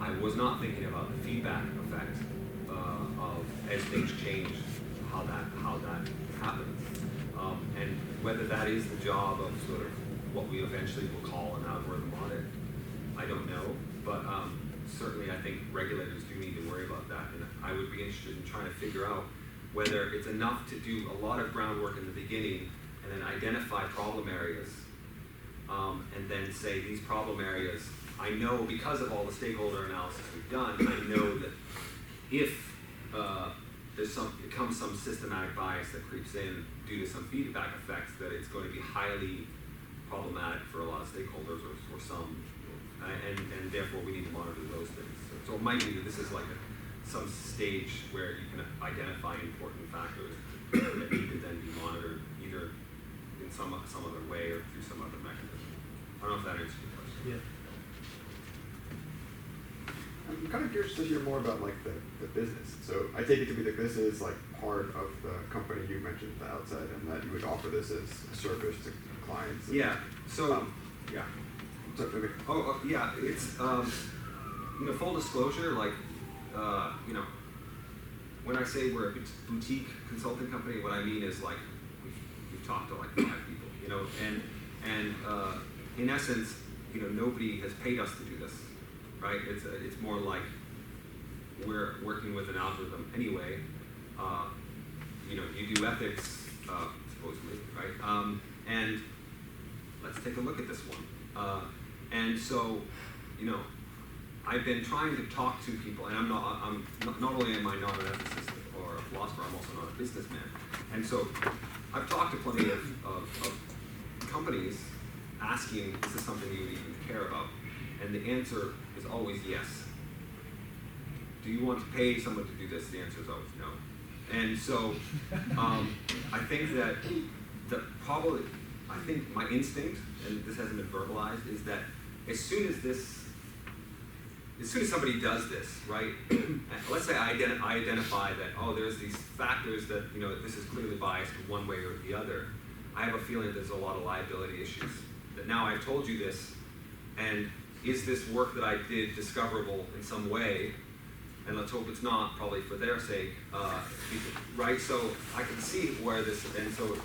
I was not thinking about the feedback effect of as things change, how that happens. And whether that is the job of sort of what we eventually will call an algorithm audit, I don't know. But certainly I think regulators do need to worry about that. And I would be interested in trying to figure out whether it's enough to do a lot of groundwork in the beginning and then identify problem areas, and then say these problem areas, I know because of all the stakeholder analysis we've done, I know that if becomes some systematic bias that creeps in due to some feedback effects, that it's going to be highly problematic for a lot of stakeholders or some, and therefore we need to monitor those things. So it might be that this is like some stage where you can identify important factors that need to then be monitored either in some other way or through some other mechanism. I don't know if that answers your question. Yeah. I'm kind of curious to hear more about like the business. So I take it to be that this is like part of the company you mentioned at the outset, and that you would offer this as a service to clients. Yeah. So yeah. So, okay. Oh yeah. It's full disclosure, like when I say we're a boutique consulting company, what I mean is like we've talked to like 5 people, and in essence, nobody has paid us to do this, right? It's more like we're working with an algorithm anyway. You do ethics, supposedly, right? And let's take a look at this one. And so, I've been trying to talk to people, and I'm not only am I not an ethicist or a philosopher, I'm also not a businessman. And so I've talked to plenty of companies asking, is this something you would even care about? And the answer is always yes. Do you want to pay someone to do this? The answer is always no. And so I think that I think my instinct, and this hasn't been verbalized, is that as soon as somebody does this, right? Let's say I identify that, there's these factors that, this is clearly biased in one way or the other. I have a feeling there's a lot of liability issues. That now I've told you this, and is this work that I did discoverable in some way? And let's hope it's not, probably for their sake, right? So I can see where this, and so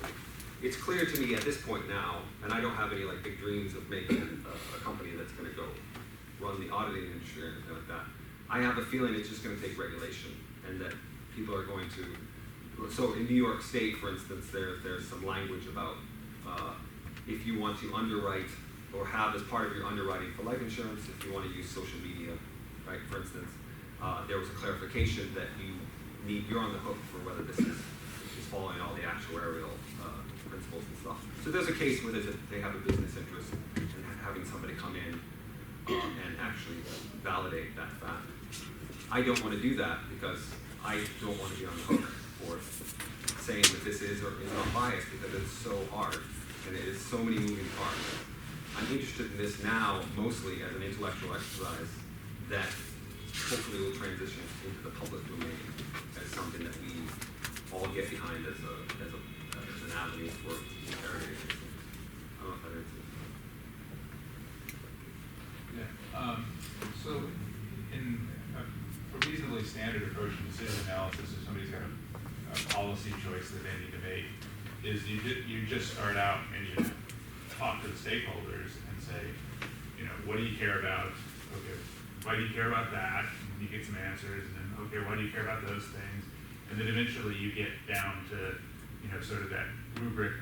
it's clear to me at this point now, and I don't have any like big dreams of making a company that's going to go run the auditing industry or anything like that. I have a feeling it's just going to take regulation, and that people are going to. So in New York State, for instance, there's some language about if you want to underwrite or have as part of your underwriting for life insurance, if you want to use social media, right? For instance, there was a clarification that you're on the hook for whether this is following all the actuarial principles and stuff. So there's a case where they have a business interest in having somebody come in and actually validate that fact. I don't want to do that because I don't want to be on the hook for saying that this is or is not biased, because it's so hard and it is so many moving parts. I'm interested in this now mostly as an intellectual exercise that hopefully will transition into the public domain as something that we all get behind as an avenue for interrogating these things. I don't know if that answers. Yeah. So, for reasons standard approach to decision analysis if somebody's got a policy choice that they need to make is you just start out and you talk to the stakeholders and say, you know, what do you care about? Okay, why do you care about that? And you get some answers, and then, okay, why do you care about those things? And then eventually you get down to, you know, sort of that rubric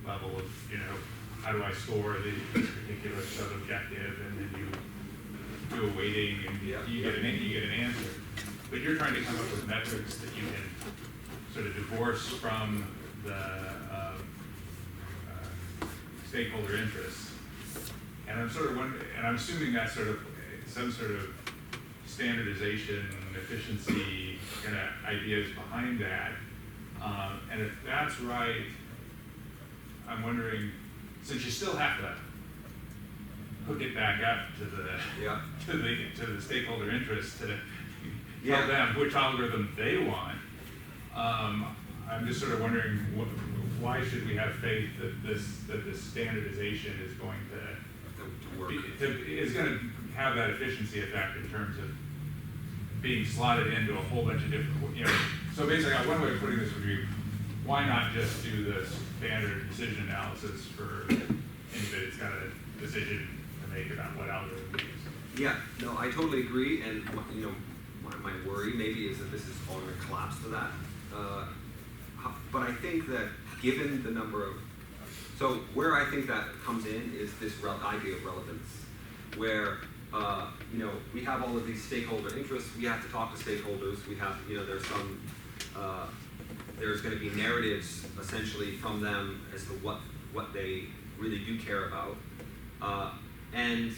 level of, you know, how do I score this particular sub-objective, and then you do a weighting, and you get an answer. But you're trying to come up with metrics that you can sort of divorce from the stakeholder interests. And I'm sort of wondering, and I'm assuming that's sort of some sort of standardization, efficiency kind of ideas behind that. And if that's right, I'm wondering, since you still have to hook it back up to the stakeholder interest to tell them which algorithm they want, I'm just sort of wondering why should we have faith that this standardization is going to work. Is going to have that efficiency effect in terms of being slotted into a whole bunch of different, you know. So basically, one way of putting this would be, why not just do the standard decision analysis for anybody that's got a decision to make about what algorithm to use? Yeah, no, I totally agree, and you know, my worry maybe is that this is all going to collapse to that. But I think that given the number of, so where I think that comes in is this idea of relevance, where you know, we have all of these stakeholder interests. We have to talk to stakeholders. We have, you know, there's going to be narratives essentially from them as to what they really do care about, and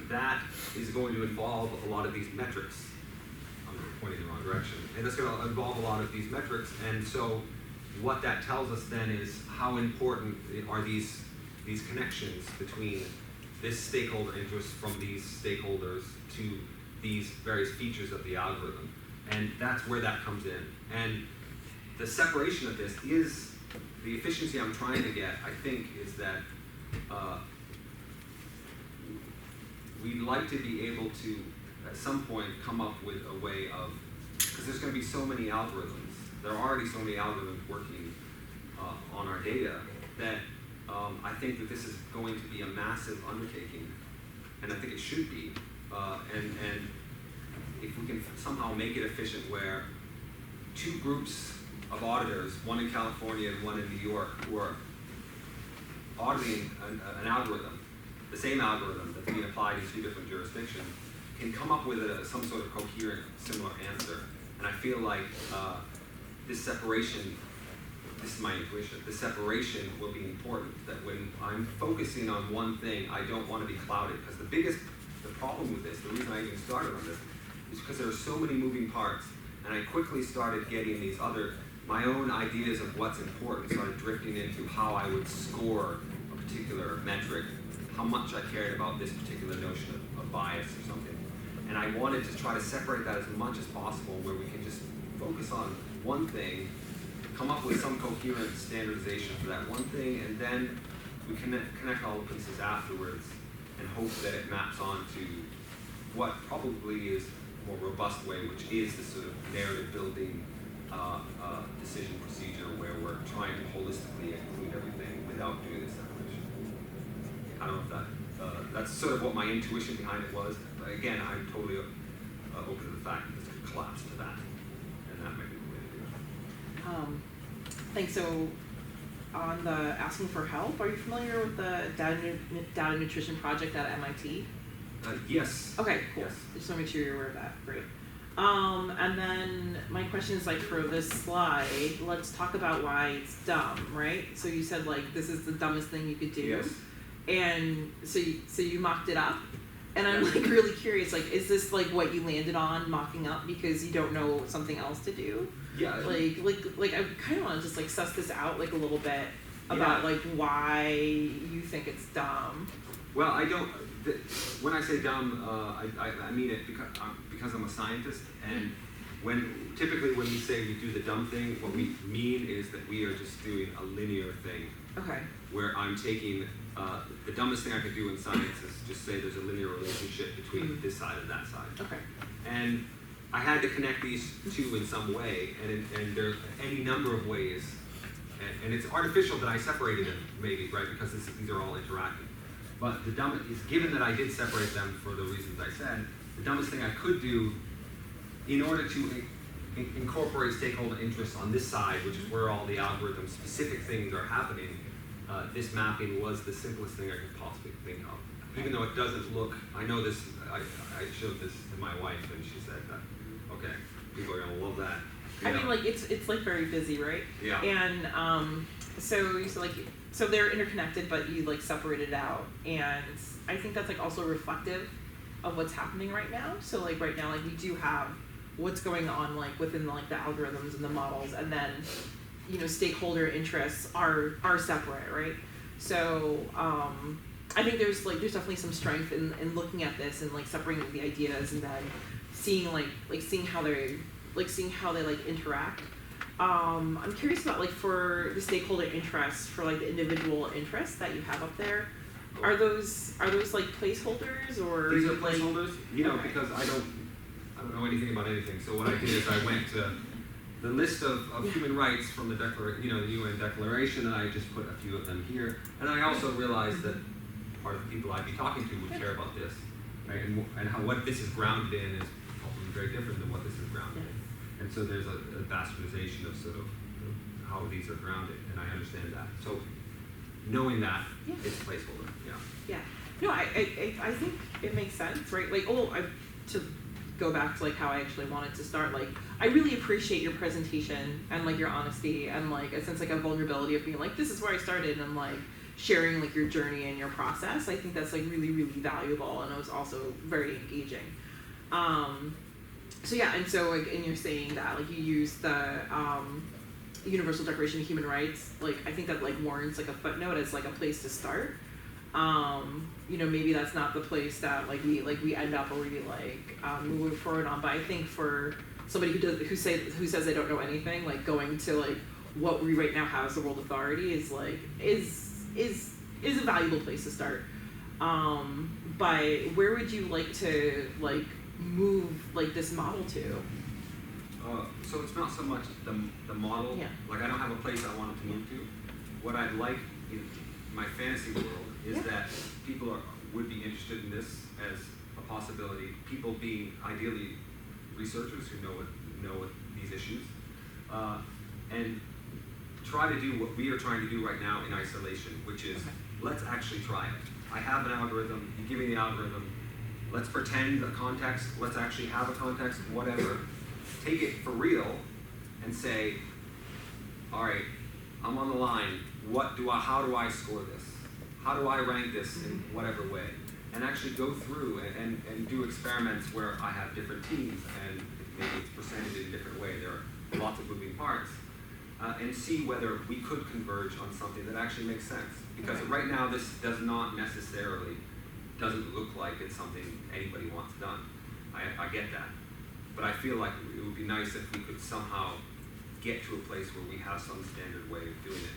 that is going to involve a lot of these metrics. I'm pointing in the wrong direction, and it's going to involve a lot of these metrics. And so, what that tells us then is how important are these connections between this stakeholder interest from these stakeholders to these various features of the algorithm. And that's where that comes in. And the separation of this is, the efficiency I'm trying to get, I think, is that we'd like to be able to, at some point, come up with a way of, because there's going to be so many algorithms, there are already so many algorithms working on our data that I think that this is going to be a massive undertaking, and I think it should be. And if we can somehow make it efficient where two groups of auditors, one in California and one in New York, who are auditing an algorithm, the same algorithm that's being applied in two different jurisdictions, can come up with some sort of coherent, similar answer. And I feel like this separation, this is my intuition, the separation will be important, that when I'm focusing on one thing, I don't want to be clouded. Because the problem with this, the reason I even started on this, is because there are so many moving parts. And I quickly started getting these my own ideas of what's important started drifting into how I would score a particular metric, how much I cared about this particular notion of bias or something. And I wanted to try to separate that as much as possible, where we can just focus on one thing, come up with some coherent standardization for that one thing, and then we connect all the pieces afterwards and hope that it maps onto what probably is a more robust way, which is this sort of narrative building decision procedure where we're trying to holistically include everything without doing this separation. I don't know if that's sort of what my intuition behind it was. But again, I'm totally open to the fact that this could collapse to that, and that might be the way to do it. Thanks. So, on the asking for help, are you familiar with the data nutrition project at MIT? Yes. Okay, cool. Yes. Just want to make sure you're aware of that. Great. And then my question is, like, for this slide, let's talk about why it's dumb, right? So you said, like, this is the dumbest thing you could do. Yes. And so you mocked it up. And I'm like really curious, like, is this like what you landed on mocking up because you don't know something else to do? Yeah. Like I kind of want to just like suss this out like a little bit about like why you think it's dumb. Well, I don't. When I say dumb, I mean it because I'm a scientist, and typically when we say we do the dumb thing, what we mean is that we are just doing a linear thing. Okay. Where I'm taking the dumbest thing I could do in science is just say there's a linear relationship between this side and that side. Okay. And I had to connect these two in some way, and there's any number of ways, and it's artificial that I separated them, maybe, right, because these are all interacting. But the dumbest is, given that I did separate them for the reasons I said, the dumbest thing I could do in order to incorporate stakeholder interests on this side, which is where all the algorithm specific things are happening, this mapping was the simplest thing I could possibly think of. Even though it doesn't look, I know this, I showed this to my wife and she said that, okay, people are gonna love that. You I know? mean, like it's like very busy, right? Yeah. And so they're interconnected, but you like separated it out, and I think that's like also reflective of what's happening right now. So like right now, like we do have what's going on like within like the algorithms and the models, and then stakeholder interests are separate, right? So I think there's definitely some strength in looking at this and like separating the ideas and then seeing seeing how they interact. I'm curious about like for the stakeholder interests, for like the individual interests that you have up there. Are those like placeholders or These are like, placeholders, okay. because I don't know anything about anything. So what I did is I went to the list of human rights from the the UN Declaration, and I just put a few of them here. And I also realized that part of the people I'd be talking to would care about this, right? And how what this is grounded in is probably very different than what this is grounded in. And so there's a bastardization of sort of how these are grounded, and I understand that. So knowing that, Yeah. it's a placeholder, yeah. Yeah. No, I think it makes sense, right? Like, to go back to like how I actually wanted to start, like, I really appreciate your presentation and like your honesty and like a sense like a vulnerability of being like, this is where I started, and like sharing like your journey and your process. I think that's like really, really valuable, and it was also very engaging. So yeah, and so like, and you're saying that like you use the Universal Declaration of Human Rights, like I think that like warrants like a footnote as like a place to start. Maybe that's not the place that like we end up or we like moving forward on. But I think for somebody who says they don't know anything, like going to like what we right now have as the world authority is a valuable place to start. But where would you like to like move like this model to? So it's not so much the model, Yeah. like I don't have a place I want it to move to. What I'd like in my fantasy world is Yeah. that people would be interested in this as a possibility, people being ideally researchers who know what these issues, and try to do what we are trying to do right now in isolation, which is let's actually try it. I have an algorithm, you give me the algorithm, let's pretend a context, let's actually have a context, whatever. Take it for real and say, all right, I'm on the line, how do I score this? How do I rank this in whatever way? And actually go through and do experiments where I have different teams and maybe it's presented in a different way. There are lots of moving parts. And see whether we could converge on something that actually makes sense. Because right now this doesn't look like it's something anybody wants done. I get that. But I feel like it would be nice if we could somehow get to a place where we have some standard way of doing it.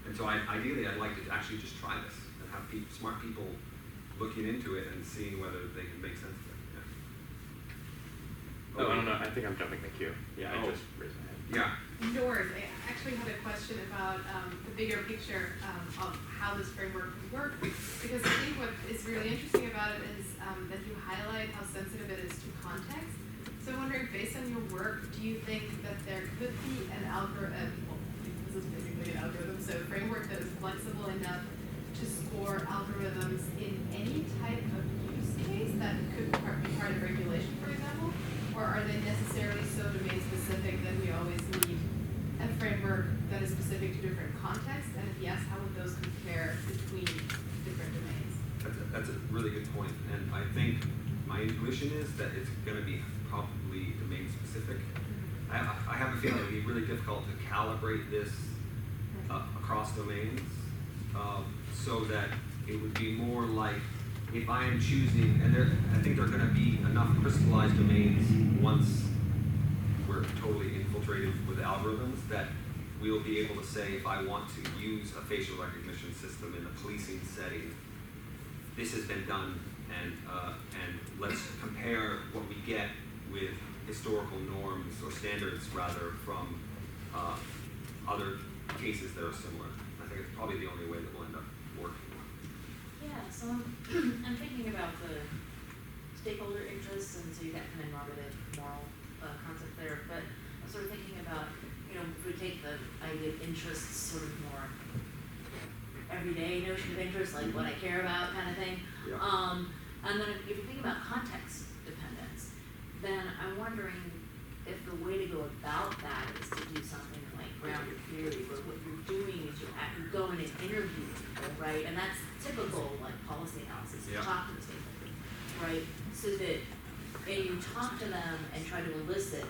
And so ideally I'd like to actually just try this and have smart people looking into it and seeing whether they can make sense of it. Yeah. Oh, I don't know. I think I'm jumping the queue. Yeah, I just raised my hand. Yeah. No worries. I actually had a question about the bigger picture of how this framework would work, because I think what is really interesting about it is that you highlight how sensitive it is to context. So I'm wondering, based on your work, do you think that there could be an algorithm, well, this is basically an algorithm, so a framework that is flexible enough to score algorithms in any type of use case that could be part of regulation, for example? Or are they necessarily so domain specific that we always need a framework that is specific to different contexts? And if yes, how would those compare between different domains? That's a really good point. And I think my intuition is that it's going to be probably domain specific. I have a feeling it would be really difficult to calibrate this across domains so that it would be more like if I am choosing, and I think there are going to be enough crystallized domains once we're totally infiltrated with algorithms that we'll be able to say if I want to use a facial recognition system in a policing setting, this has been done, and let's compare what we get with historical norms or standards rather from other cases that are similar. I think it's probably the only way that we'll end up working. Yeah, so I'm thinking about the stakeholder interests, and so you got kind of normative, moral concept there, but I'm sort of thinking about, you know, if we take the idea of interests sort of more everyday notion of interest, like what I care about kind of thing. Yeah. And then if you think about context dependence, then I'm wondering if the way to go about that is to do something like grounded theory, where what you're doing is you go in and interview people, right? And that's typical like policy analysis. You Yeah. talk to the stakeholders, right? So that and you talk to them and try to elicit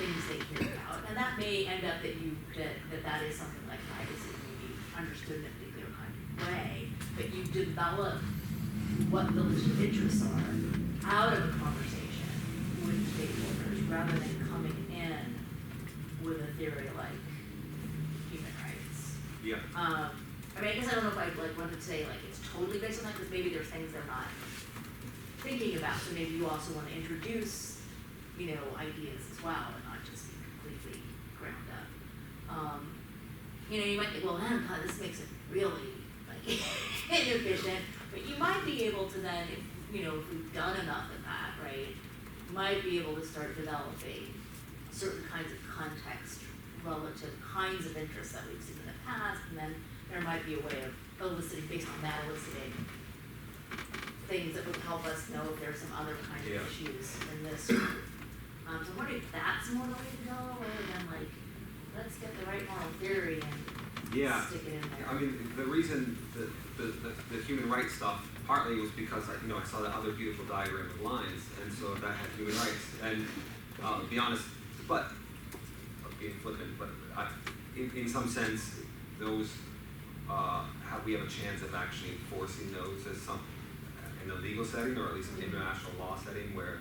things they care about, and that may end up that that is something like privacy, maybe understood in a particular kind of way, but you develop what the list of interests are out of a conversation with stakeholders rather than coming in with a theory like human rights. Yeah. I mean, I guess I don't know if I'd like want to say like it's totally based on that, because maybe there's things they're not thinking about. So maybe you also want to introduce, you know, ideas as well, and not just be completely ground up. You know, you might think, well, God, this makes it really like inefficient. But you might be able to then, if we've done enough of that, right, might be able to start developing certain kinds of context relative kinds of interests that we've seen in the past, and then there might be a way of eliciting, based on that, eliciting things that would help us know if there's some other kind of issues in this group. So I'm wondering if that's more the way to go, rather than like, let's get the right moral theory and stick it in there. I mean, the reason that the human rights stuff partly was because I saw that other beautiful diagram of lines, and so that had human rights. And to be honest, but being flippant, but in some sense, those we have a chance of actually enforcing those as some in a legal setting, or at least an international law setting, where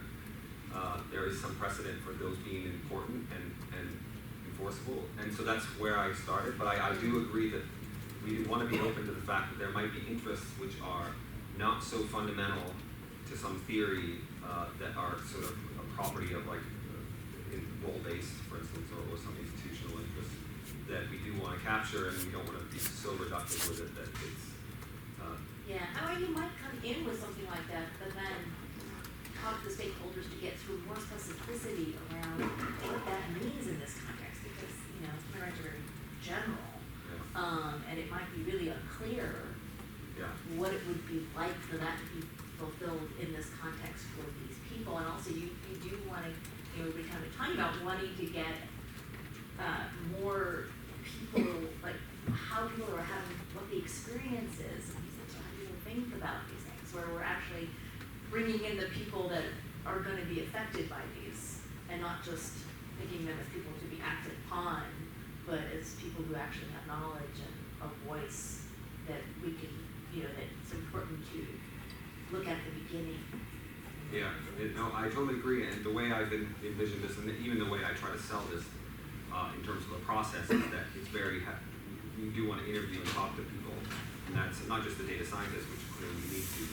there is some precedent for those being important and enforceable. And so that's where I started. But I do agree that we want to be open to the fact that there might be interests which are not so fundamental to some theory that are sort of a property of like role-based, for instance, or some institutional interest that we do want to capture, and we don't want to be so reductive with it that it's yeah, I mean, you might come in with something like that, but then talk to the stakeholders to get through more specificity around what that means in this context, because human rights are very general, and it might be really unclear what it would be like for that to be fulfilled in this context for these people. And also, you do want to, we've been kind of talking about wanting to get more people, like how people are having, what the experience is, and how people think about these things, where we're actually bringing in the people that are going to be affected by these, and not just thinking them as people to be acted upon, but as people who actually have knowledge and a voice that we can, that it's important to look at the beginning. Yeah, no, I totally agree. And the way I've envisioned this, and even the way I try to sell this in terms of the process, is that it's very, you do want to interview and talk to people. And that's not just the data scientists, which clearly you need to,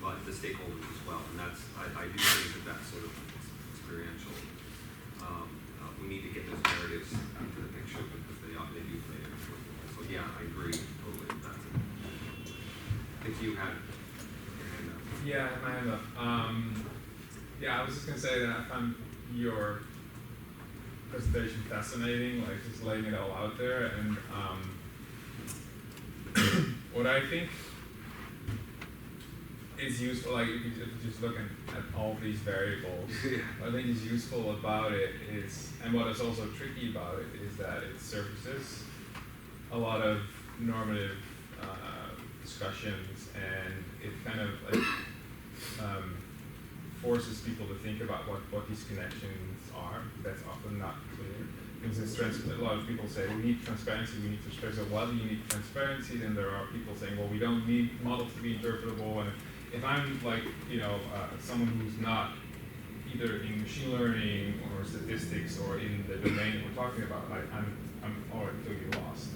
but the stakeholders as well. And that's, I do think that that's sort of experiential. We need to get those narratives into the picture because they do play an important role. So yeah, I agree totally with that. I think you had your hand up. Yeah, I have my hand up. I was just going to say that I found your presentation fascinating, like just laying it all out there. And what I think is useful, like if you just look at all these variables, what I think is useful about it is, and what is also tricky about it, is that it surfaces a lot of normative discussions, and it kind of like forces people to think about what these connections are. That's often not clear. For instance, a lot of people say we need transparency, we need transparency. So why do you need transparency? Then there are people saying, well, we don't need models to be interpretable. And if I'm like, someone who's not either in machine learning or statistics or in the domain that we're talking about, I'm already totally lost.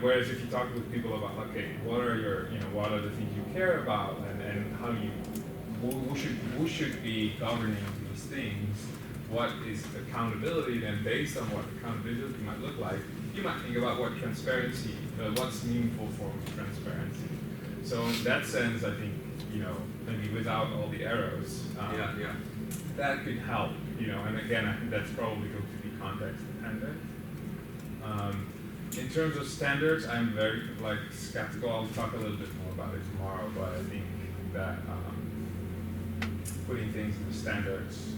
Whereas if you talk with people about, okay, what are the things you care about, and how who should be governing these things, what is accountability, then based on what accountability might look like, you might think about what transparency, what's meaningful form of transparency. So in that sense, I think, maybe without all the arrows, that could help, and again, I think that's probably going to be context dependent. In terms of standards, I'm very skeptical. I'll talk a little bit more about it tomorrow, but I think that putting things into standards,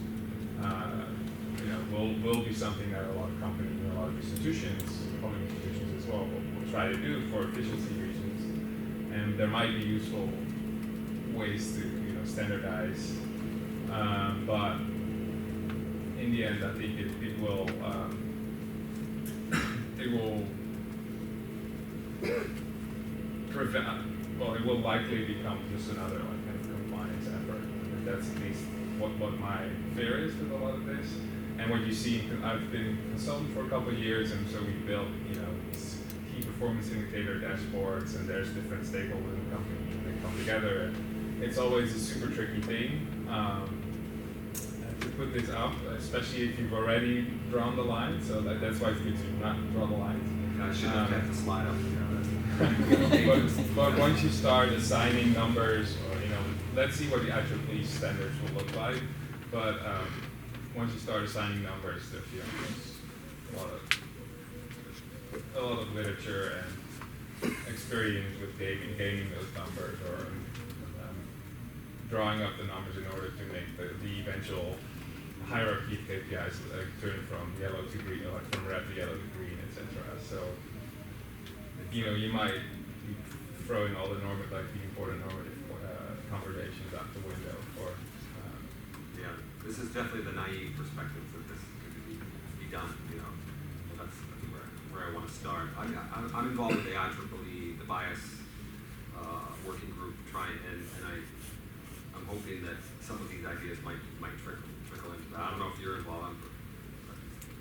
will be something that a lot of companies and a lot of institutions, public institutions as well, will try to do for efficiency reasons. And there might be useful ways to standardize, but in the end, I think it will prevent. Well, it will likely become just another kind of compliance effort. And that's at least what my fear is with a lot of this. And what you see, I've been a consultant for a couple of years, and so we built these key performance indicator dashboards, and there's different stakeholders in the company, and they come together. And it's always a super tricky thing to put this up, especially if you've already drawn the line. So that's why it's good to not draw the lines. I should have kept the slide up. But once you start assigning numbers, or let's see what the IEEE standards will look like. But once you start assigning numbers, there's a lot of literature and experience with gaining those numbers, or drawing up the numbers in order to make the eventual hierarchy of KPIs turn from yellow to green, or from red to yellow to green, etc. So you might be throwing all the important normative conversations out the window for. This is definitely the naive perspective that this could be done. That's where I want to start. I'm involved with the IEEE, the bias working group, and I'm hoping that some of these ideas might trickle into that. I don't know if you're involved. I'm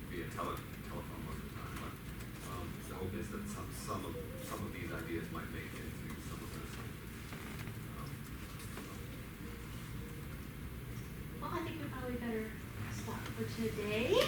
via telephone most of the time, but the hope is that some of these ideas might make it into some of this. Well, I think we probably better stop for today.